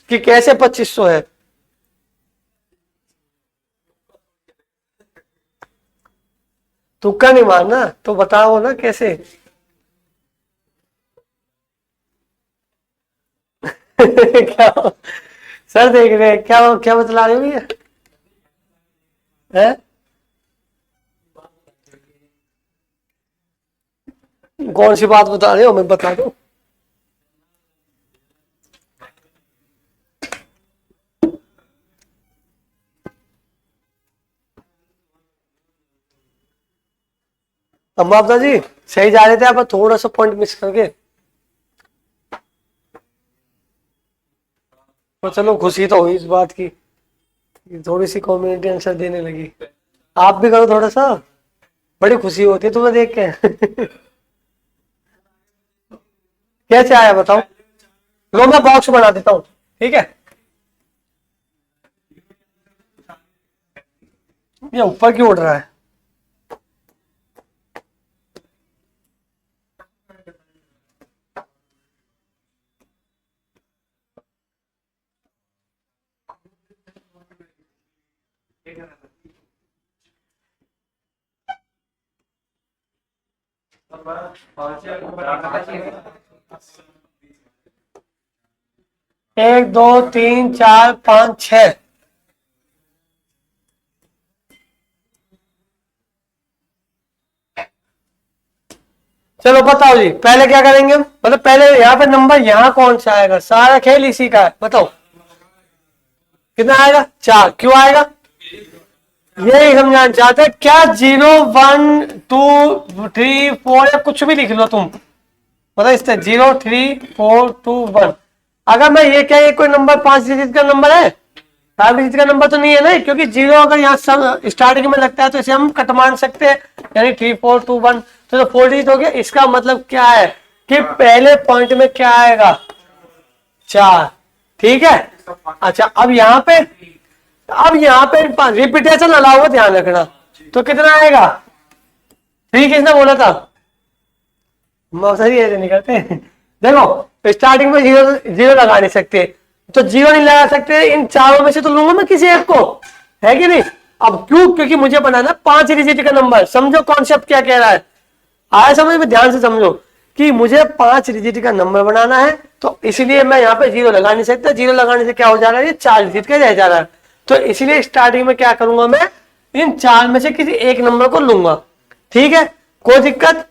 कि कैसे 2500 है। तुक्का नहीं मारना तो बताओ ना कैसे। क्या सर देख रहे हैं, क्या क्या बतला रहे हो भैया? हैं? कौन सी बात बता रहे हो, मैं बता दूं? अम्बाबदा जी सही जा रहे थे आप, थोड़ा सा पॉइंट मिस करके। तो चलो खुशी तो हुई इस बात की, थोड़ी सी कॉम्युनिटी आंसर देने लगी। आप भी करो थोड़ा सा, बड़ी खुशी होती है तुम्हें देख के। कैसे आया बताओ? लो मैं बॉक्स बना देता हूँ, ठीक है? ये ऊपर क्यों उड़ रहा है? एक दो तीन चार पाँच छह। चलो बताओ जी, पहले क्या करेंगे हम? मतलब पहले यहाँ पे नंबर यहाँ कौन सा आएगा? सारा खेल इसी का है, बताओ कितना आएगा? 4। क्यों आएगा यही हम जानना चाहते हैं। क्या 0 1 2 3 4 या कुछ भी लिख लो तुम, मतलब इस तरह 0 3 4 2 1। अगर मैं ये क्या, ये कोई नंबर 5 डिजिट का नंबर है? 5 डिजिट का नंबर तो नहीं है ना, क्योंकि 0 अगर यहाँ सब स्टार्टिंग में लगता है तो इसे हम कट मान सकते हैं, यानी 3 4 2 1, तो 4 डिजिट हो गया। इसका मतलब क्या है कि पहले पॉइंट में क्या आएगा? 4। ठीक है, अच्छा अब यहाँ पे, रिपीटेशन अलाउ है, ध्यान रखना। तो कितना आएगा? 3 किसने बोला था? सही ऐसे नहीं करते। देखो स्टार्टिंग में जीरो लगा नहीं सकते, तो जीरो नहीं लगा सकते, इन चारों में से तो लूंगा मैं किसी एक को, है कि नहीं? अब क्यों? क्योंकि मुझे बनाना 5 डिजिट का नंबर। समझो कॉन्सेप्ट क्या कह रहा है, आया समझ में? ध्यान से समझो कि मुझे 5 डिजिट का नंबर बनाना है, तो इसलिए मैं यहाँ पे जीरो लगा नहीं सकता। जीरो लगाने से क्या हो जा रहा है? ये 4 डिजिट का रह जा रहा है। तो इसलिए स्टार्टिंग में क्या करूंगा, मैं इन 4 में से किसी एक नंबर को लूंगा। ठीक है, कोई दिक्कत?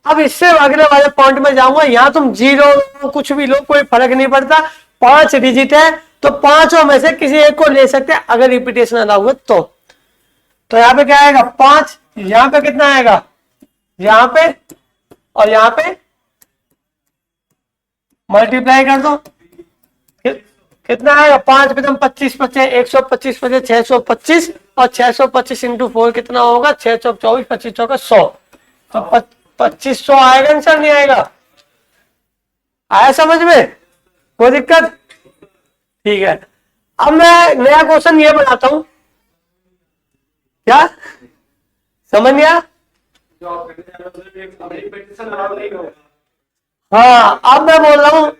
अब इससे अगले वाले पॉइंट में जाऊंगा, यहां तुम जीरो कुछ भी लो, कोई फर्क नहीं पड़ता। 5 डिजिट है तो पांचों में से किसी एक को ले सकते हैं अगर रिपीटेशन अलाउ है तो यहाँ पे क्या आएगा? 5। यहाँ पे कितना आएगा? यहाँ पे और यहाँ पे मल्टीप्लाई कर दो, कितना आएगा? 5 पे 25 25 125 25 625 और 625 इंटू 4 कितना होगा? 6 चौक 24 25 चौका 100। तो 2500 आएगा आंसर, नहीं आएगा? आया समझ में? कोई दिक्कत? ठीक है, अब मैं नया क्वेश्चन ये बनाता हूं, क्या समझ गया? हाँ अब मैं बोल रहा हूं,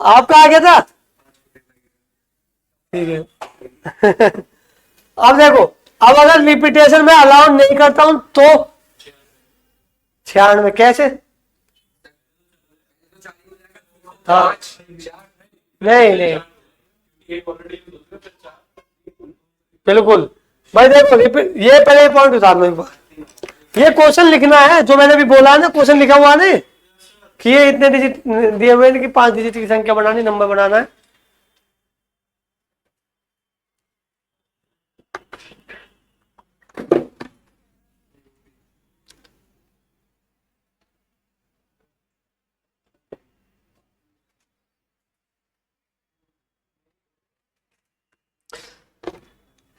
आपका आ गया था? ठीक है। अब देखो, अब अगर रिपीटेशन में अलाउ नहीं करता हूं तो 96 कैसे? हाँ नहीं नहीं, बिल्कुल भाई। देखो रिपीट, ये पहले पॉइंट उतार लो एक बार। ये क्वेश्चन लिखना है जो मैंने भी बोला है ना, क्वेश्चन लिखा हुआ नहीं कि ये इतने डिजिट दिए हुए हैं कि 5 डिजिट की संख्या बनानी, नंबर बनाना है।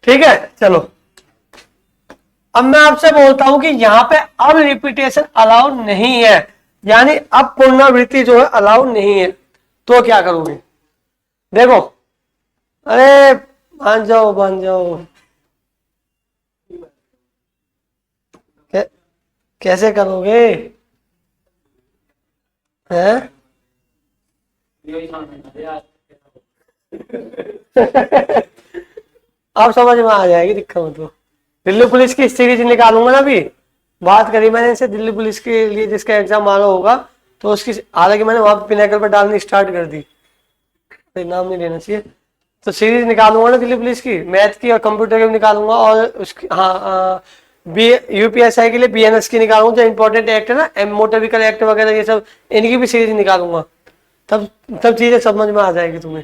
ठीक है, चलो अब मैं आपसे बोलता हूं कि यहां पे अब रिपीटेशन अलाउ नहीं है, यानी अब पुनरावृत्ति जो है अलाउ नहीं है, तो क्या करोगे? देखो, अरे मान जाओ मान जाओ, कैसे करोगे हैं? यही सामने यार। अब समझ में आ जाएगी, दिक्कत मत लो। दिल्ली पुलिस की सीरीज निकालूंगा ना, अभी बात करी मैंने इनसे, दिल्ली पुलिस के लिए जिसका एग्जाम मानो होगा तो उसकी, हालांकि मैंने वहां पिनाकल पर डालनी स्टार्ट कर दी, तो नाम नहीं लेना चाहिए। तो सीरीज निकालूंगा ना दिल्ली पुलिस की, मैथ की और कंप्यूटर की भी निकालूंगा, और उसकी हाँ बी यूपीएसआई के लिए बीएनएस की निकालूंगा, जो इंपॉर्टेंट एक्ट है ना, मोटर व्हीकल एक्ट वगैरह ये सब, इनकी भी सीरीज निकालूंगा, तब तब चीजें समझ में आ जाएगी तुम्हें।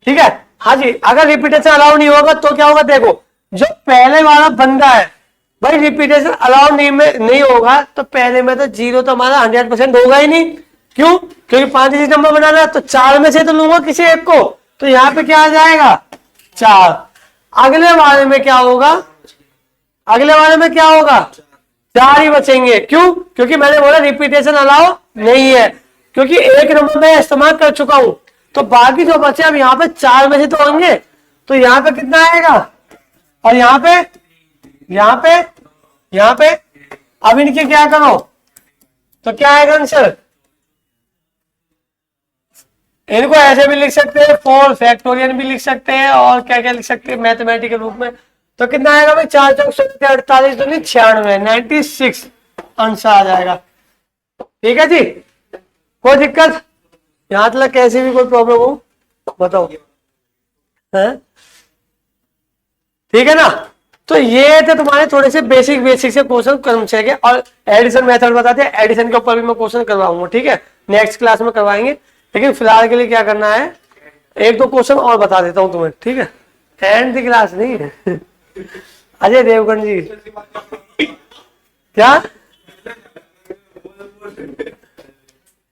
ठीक है, हाँ जी। अगर रिपीटेशन अलाउ नहीं होगा तो क्या होगा? देखो, जो पहले वाला बंदा है भाई, रिपीटेशन अलाउ नहीं होगा तो पहले में तो जीरो तो हमारा 100% होगा ही नहीं। क्यों? क्योंकि 5 डिजिट नंबर बनाना है, तो 4 में से तो लूंगा किसी एक को, तो यहाँ पे क्या आ जाएगा? 4। अगले वाले में क्या होगा? अगले वाले में क्या होगा? 4 ही बचेंगे। क्यों? क्योंकि मैंने बोला रिपीटेशन अलाउ नहीं है, क्योंकि एक नंबर में इस्तेमाल कर चुका हूं, तो बाकी जो बचे अब यहाँ पे 4 में से तो होंगे, तो यहाँ पे कितना आएगा? और यहाँ पे, यहाँ पे, यहाँ पे, अब इनके क्या करो तो क्या आएगा आंसर? इनको ऐसे भी लिख सकते हैं, 4 फैक्टोरियल भी लिख सकते हैं, और क्या क्या लिख सकते हैं मैथमेटिकल रूप में। तो कितना आएगा भाई? 4 चौक 48 तो नहीं 96, 96 आंसर आ जाएगा। ठीक है जी, कोई दिक्कत यहां तक? कैसे भी कोई प्रॉब्लम हो बताओ, है? ठीक है ना? तो ये थे तुम्हारे थोड़े से बेसिक से क्वेश्चन क्रमशः के, और एडिशन मेथड बताते हैं, एडिशन के ऊपर भी मैं क्वेश्चन करवाऊंगा। ठीक है, नेक्स्ट क्लास में करवाएंगे, लेकिन फिलहाल के लिए क्या करना है, 1-2 क्वेश्चन और बता देता हूं तुम्हें। ठीक है, एंड द क्लास नहीं है। अजय देवगन जी क्या?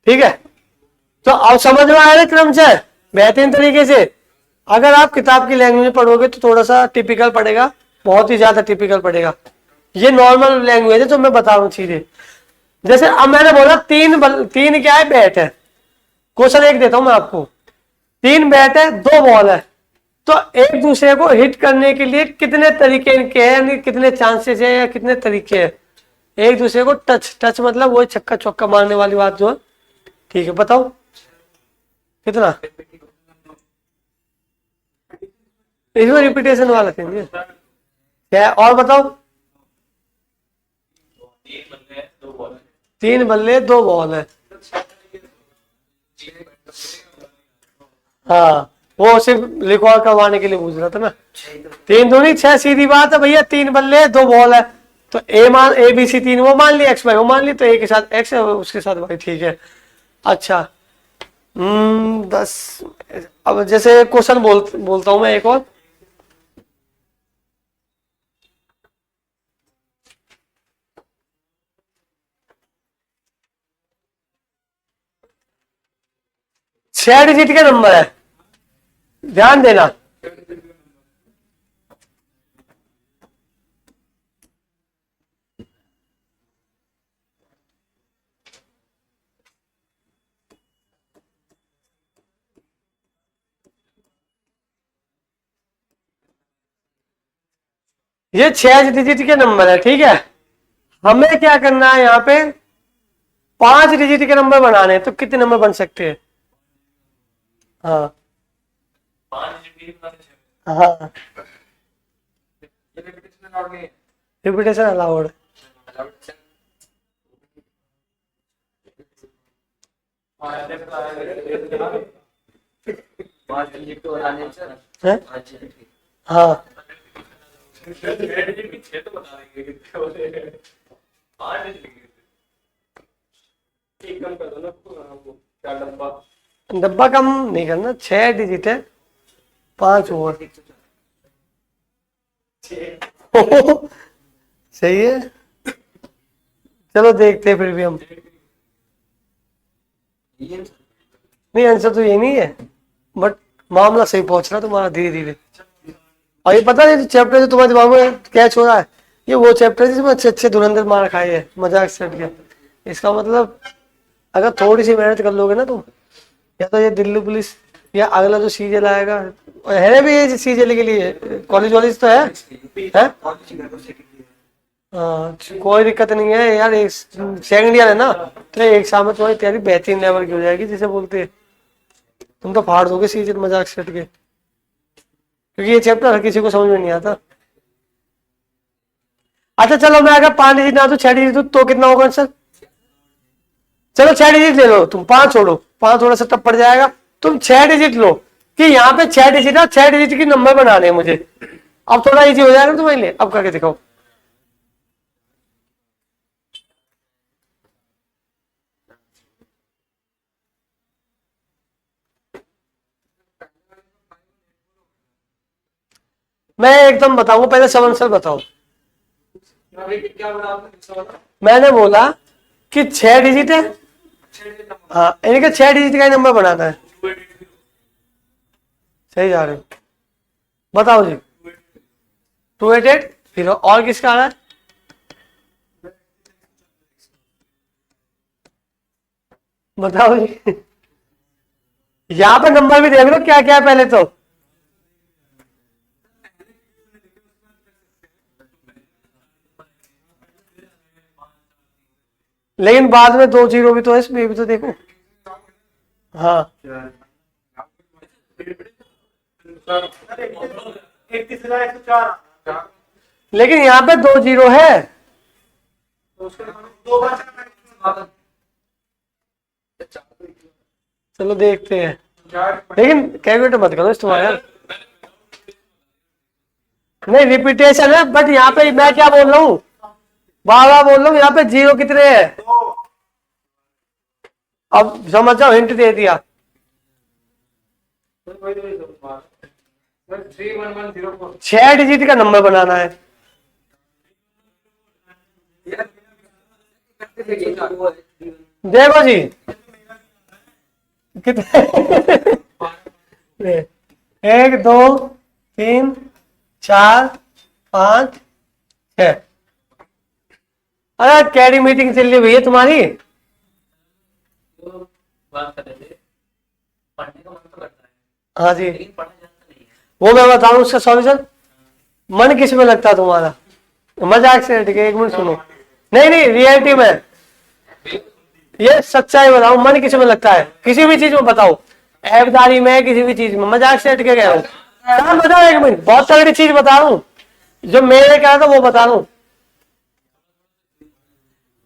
ठीक है, तो अब समझ में आया क्रमशः बेहतरीन तरीके से। अगर आप किताब की लैंग्वेज में पढ़ोगे तो थोड़ा सा टिपिकल पड़ेगा, बहुत ही ज्यादा टिपिकल पड़ेगा। ये नॉर्मल लैंग्वेज है जो मैं बता रहा हूँ चीजें। जैसे अब मैंने बोला तीन क्या है? बैट है। क्वेश्चन 1 देता हूं मैं आपको, 3 बैट है, 2 बॉल है, तो एक दूसरे को हिट करने के लिए कितने तरीके इनके हैं, यानी कितने चांसेस है या कितने तरीके हैं एक दूसरे को टच मतलब वो छक्का चौका मारने वाली बात जो है। ठीक है, बताओ कितना? इसमें रिपीटेशन वाला चाहिए क्या? और बताओ। 3 बल्ले 2 बॉल है। हाँ, वो सिर्फ रिकॉर्ड करवाने के लिए पूछ रहा था मैं। 3 दूनी 6, सीधी बात है भैया। 3 बल्ले 2 बॉल है, तो ए बी सी 3 वो मान ली, एक्स वाई वो मान ली, तो ए के साथ एक्स है, उसके साथ वाई। ठीक है, अच्छा 10। अब जैसे क्वेश्चन बोलता हूं मैं एक और। छह डिजिट के नंबर है, ध्यान देना। ये 6 डिजिट के नंबर है। ठीक है, हमें क्या करना है? यहाँ पे 5 डिजिट के नंबर बनाने हैं, तो कितने नंबर बन सकते हैं? हाँ हाँ, रिपीटेशन अलाउड। हाँ, एक कम कर दो ना वो क्या डब्बा। डब्बा कम नहीं करना, 6 डिजिट है, 5 ओवर। सही है, चलो देखते हैं फिर भी हम। नहीं, आंसर तो ये नहीं है, बट मामला सही पहुंच रहा तुम्हारा धीरे धीरे। और ये पता है चैप्टर जो तुम्हारे दिमाग में कैच हो रहा है, ये वो चैप्टर है जिसमें अच्छे अच्छे धुरंधर मार खाए हैं, मजाक से हट गया। इसका मतलब अगर थोड़ी सी मेहनत कर लोगे ना तुम, या तो ये दिल्ली पुलिस या अगला जो सीजल आएगा, है भी ये सीजल के लिए कॉलेज वॉलेज तो है? हाँ, कोई दिक्कत नहीं है यार, एक सेकंड ईयर है ना, तो एक साल में तुम्हारी तैयारी बेहतरीन लेवल की हो जाएगी जिसे बोलते हैं। तुम तो फाड़ दोगे सीजल मजाक से हट के, क्योंकि ये चैप्टर हर किसी को समझ में नहीं आता। अच्छा चलो, मैं अगर 5 डिजिट ना तो 6 डिजिट तो कितना होगा आंसर? चलो 6 डिजिट ले लो तुम, 5 छोड़ो, 5 थोड़ा सा टफ पड़ जाएगा। तुम 6 डिजिट लो, कि यहाँ पे 6 डिजिट है, 6 डिजिट की नंबर बनाने हैं मुझे। अब थोड़ा इजी हो जाएगा तुम्हारे लिए, अब करके दिखाओ। मैं एकदम बताऊंगा, पहले सब आंसर बताओ। क्या बना आपने दूसरा वाला? मैंने बोला कि 6 डिजिट है, हाँ, यानी कि 6 डिजिट का ही नंबर बनाना है। सही जा रहे हो, बताओ जी। 288 फिर और किसका आ रहा है? बताओ जी। यहाँ पे नंबर भी देख लो क्या क्या है पहले तो। लेकिन बाद में 2 जीरो भी तो है, इसमें भी तो देखो। हाँ, 31,104। लेकिन यहाँ पे 2 जीरो है। तो उसके दो बार चलो देखते हैं, चार लेकिन कैलकुलेटर मत करो इस्तेमाल यार। नहीं, रिपीटेशन है, बट यहाँ पे मैं क्या बोल रहा हूँ, बार बार बोल रहा हूँ, यहाँ पे जीरो कितने हैं? अब समझ जाओ, हिंट दे दिया। 31104। 6 डिजिट का नंबर बनाना है। देखो जी कितने 1 2 3 4 5 6। अरे कैरी मीटिंग चल रही है भैया तुम्हारी। बात कर रहे थे, पढ़ने का मन तो करता है हाँ जी, लेकिन पढ़ा जाता नहीं है। वो मैं बताऊं उसका सॉल्यूशन। मन किस में लगता है तुम्हारा? मजाक से हट के एक मिनट सुनो। नहीं नहीं, रियलिटी में ये सच्चाई बताओ, मन किस में लगता है? किसी भी चीज में बताओ, ऐबदारी में, किसी भी चीज में। मजाक से हट के कह रहा हूँ, बताओ एक मिनट, बहुत तगड़ी चीज बता रहा हूँ, जो मैंने कहा था वो बता रहा हूँ।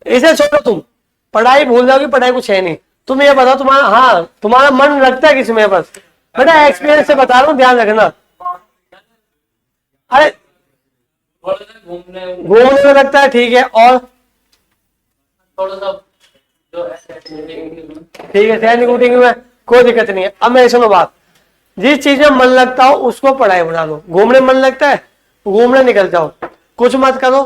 इसे छोड़ो, तुम पढ़ाई भूल जाओगी, पढ़ाई कुछ है नहीं। तुम ये बताओ तुम्हारा, हाँ, तुम्हारा मन लगता है किसमें? बस बेटा एक्सपीरियंस से बता रहा हूँ, ध्यान रखना। अरे थोड़ा सा घूमने घूमने में लगता है, ठीक है, और थोड़ा सा जो है ठीक है, सैनिक में कोई दिक्कत नहीं है। अब मैं सुनो बात, जिस चीज में मन लगता हो उसको पढ़ाई बना लो। घूमने में मन लगता है, घूमने निकल जाओ, कुछ मत करो,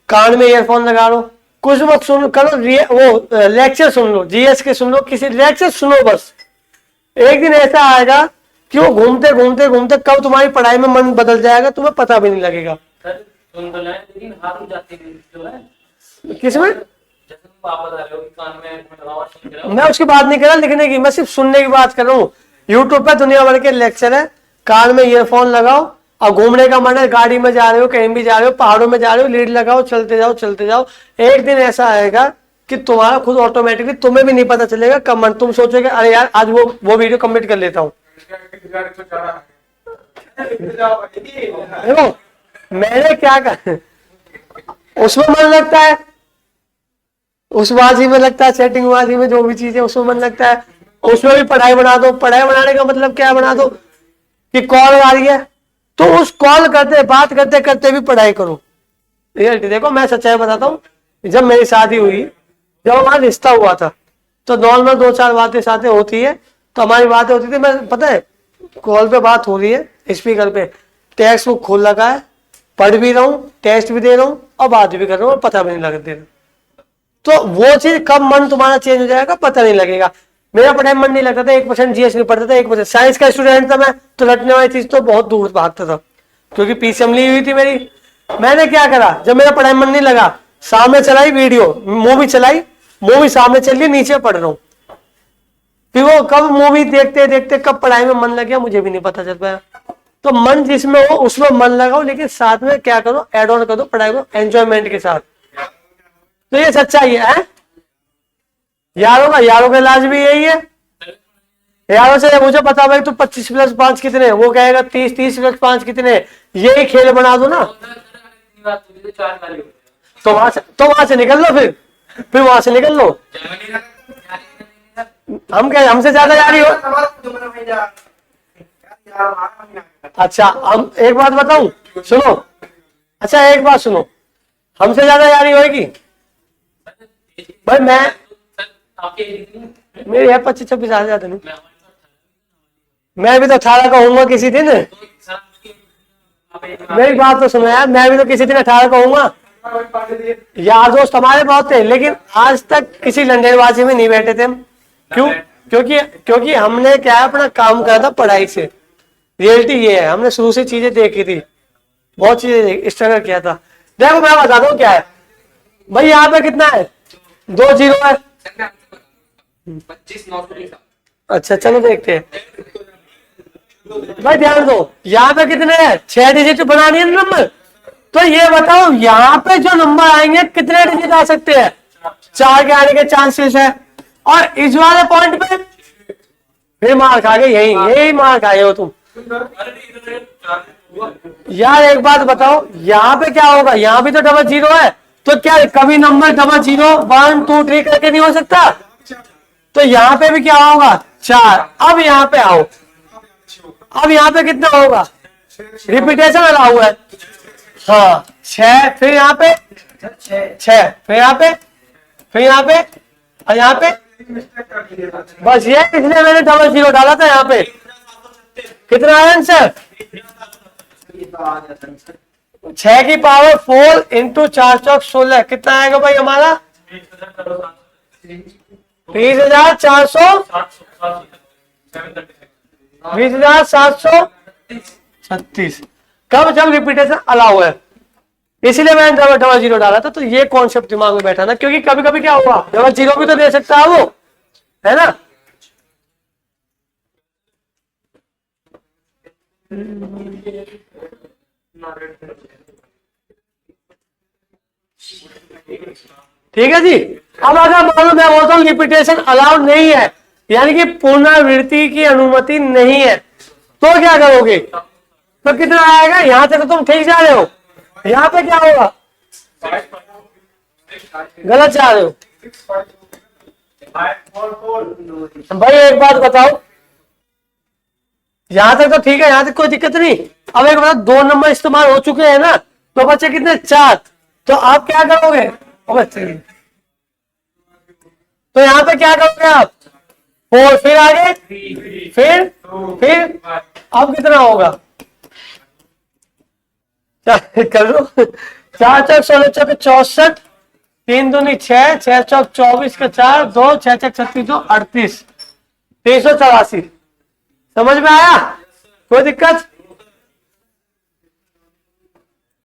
कान में ईयरफोन लगा लो, कुछ मत सुन करो, वो लेक्चर सुन लो, जीएस के सुन लो, किसी लेक्चर सुनो बस। एक दिन ऐसा आएगा कि वो घूमते घूमते घूमते कब तुम्हारी पढ़ाई में मन बदल जाएगा, तुम्हें पता भी नहीं लगेगा। सर सुन तो लाए लेकिन हाथ उठ जाती है जो है। किसमें? जैसे तुम आप बता रहे हो कि कान में लगाओ, सुन रहे हो। मैं उसकी बात नहीं कर रहा लिखने की, मैं सिर्फ सुनने की बात कर रहा हूँ। यूट्यूब पे दुनिया भर के लेक्चर है, कान में ईयरफोन लगाओ, और घूमने का मन है, गाड़ी में जा रहे हो, कहीं भी जा रहे हो, पहाड़ों में जा रहे हो, लीड लगाओ, चलते जाओ चलते जाओ। एक दिन ऐसा आएगा कि तुम्हारा खुद ऑटोमेटिकली, तुम्हें भी नहीं पता चलेगा कब मन, तुम सोचोगे अरे यार आज वो वीडियो कंप्लीट कर लेता हूँ। देखो मैंने क्या कर, उसमें मन लगता है, उस बाजी में लगता है, सेटिंग बाजी में, जो भी चीज है उसमें मन लगता है, उसमें भी पढ़ाई बना दो। पढ़ाई बनाने का मतलब क्या बना दो कि कॉल आ रही है तो उस कॉल करते, बात करते करते भी पढ़ाई करो। रियलिटी देखो, मैं सच्चाई बताता हूँ, जब मेरी शादी हुई, जब हमारा रिश्ता हुआ था, तो नॉर्मल 2-4 बातें साथें होती है, तो हमारी बातें होती थी। मैं पता है कॉल पे बात हो रही है स्पीकर पे, टेक्स्ट बुक खोल लगा है, पढ़ भी रहा हूँ, टेस्ट भी दे रहा हूँ और बात भी कर रहा हूँ, पता भी नहीं लग दे रहा। तो वो चीज कब मन तुम्हारा चेंज हो जाएगा पता नहीं लगेगा। मेरा पढ़ाई मन नहीं लगता था, 1% जीएस नहीं पढ़ता था, 1% साइंस का स्टूडेंट था मैं, तो रटने वाली चीज तो बहुत दूर भागता था, क्योंकि पीसीएम ली हुई थी मेरी। मैंने क्या करा, जब मेरा पढ़ाई मन नहीं लगा, सामने चलाई वीडियो, मूवी चलाई, मूवी सामने चल रही, नीचे पढ़ रहा हूँ। फिर वो कब मूवी देखते देखते कब पढ़ाई में मन लग गया मुझे भी नहीं पता चल पाया। तो मन जिसमें हो उसमें मन लगाओ, लेकिन साथ में क्या करो, एड ऑन करो पढ़ाई को एंजॉयमेंट के साथ। तो ये सच्चाई है। यारों का इलाज भी यही है। यारों से मुझे पता भाई तू 25 + 5 कितने, वो कहेगा 30 + 5 कितने, यही खेल बना दो ना। तो वहां से निकल लो, फिर वहां से निकल लो। हम क्या, हमसे ज्यादा यारी हो। अच्छा हम एक बात बताऊं, सुनो। अच्छा एक बात सुनो, हमसे ज्यादा यारी होगी भाई। मेरी है 25-26 आ जाते नहीं। मैं भी तो 18 का होऊंगा किसी दिन। मेरी बात तो सुनो यार, मैं भी तो किसी दिन 18 का होऊंगा। यार दोस्त हमारे बहुत थे, लेकिन आज तक किसी लंडेबाजी में नहीं बैठे थे हम। क्यों? क्योंकि हमने क्या है, अपना काम करा था पढ़ाई से। रियलिटी ये है, हमने शुरू से चीजें देखी थी, बहुत चीजें स्ट्रगल किया था। देखो मैं बताता हूँ क्या है भाई, यहाँ पे कितना है, 2 0 है। 25,900। अच्छा चलो देखते हैं भाई, ध्यान दो यहाँ पे कितने हैं, 6 डिजिट बनानी है नंबर। तो ये बताओ यहाँ पे जो नंबर आएंगे कितने डिजिट आ सकते हैं, 4 के आने के चांसेस है। और इस वाले पॉइंट पे फिर मार खा गए, यही मार खाए हो तुम। यार एक बात बताओ, यहाँ पे क्या होगा, यहाँ भी तो डबल 0 है, तो क्या कभी नंबर डबल 0 1 2 3 करके नहीं हो सकता? तो यहाँ पे भी क्या होगा, 4। अब यहाँ पे आओ, अब यहाँ पे कितना होगा, रिपीटेशन अलाउ है। हाँ 6, फिर यहाँ पे 6, फिर यहाँ पे, फिर यहाँ पे, और यहाँ पे बस। ये इसलिए मैंने डबल 0 डाला था। यहाँ पे कितना आया आंसर, 6 की पावर 4 × 4 × 16 कितना आएगा भाई हमारा, 20,736। कब, जब रिपीटेशन अलाउ है। इसलिए मैंने डबल 0 डाला था। तो ये कॉन्सेप्ट दिमाग में बैठा ना, क्योंकि कभी कभी क्या होगा, डबल 0 भी तो दे सकता है वो, है ना। ठीक है जी। अब अगर मान लो मैं बोलता हूँ रिपीटेशन अलाउड नहीं है, यानी कि पुनरावृत्ति की अनुमति नहीं है, तो क्या करोगे, तो कितना आएगा, यहां तक तो तुम ठीक जा रहे हो, यहाँ पे क्या होगा, गलत जा रहे हो। भाई एक बात बताओ, यहां तक तो ठीक है, यहां तक कोई दिक्कत नहीं। अब एक बात, 2 नंबर इस्तेमाल हो चुके हैं ना, तो बच्चे कितने, 4। तो आप क्या करोगे, तो यहाँ पे क्या करोगे आप, 4, फिर आगे, फिर अब कितना होगा, कर लो। 4 × 16 = 64, 3 दूनी 6, 6 × 24 का 4, 2 6 × 36 38, 384। समझ में आया, कोई दिक्कत?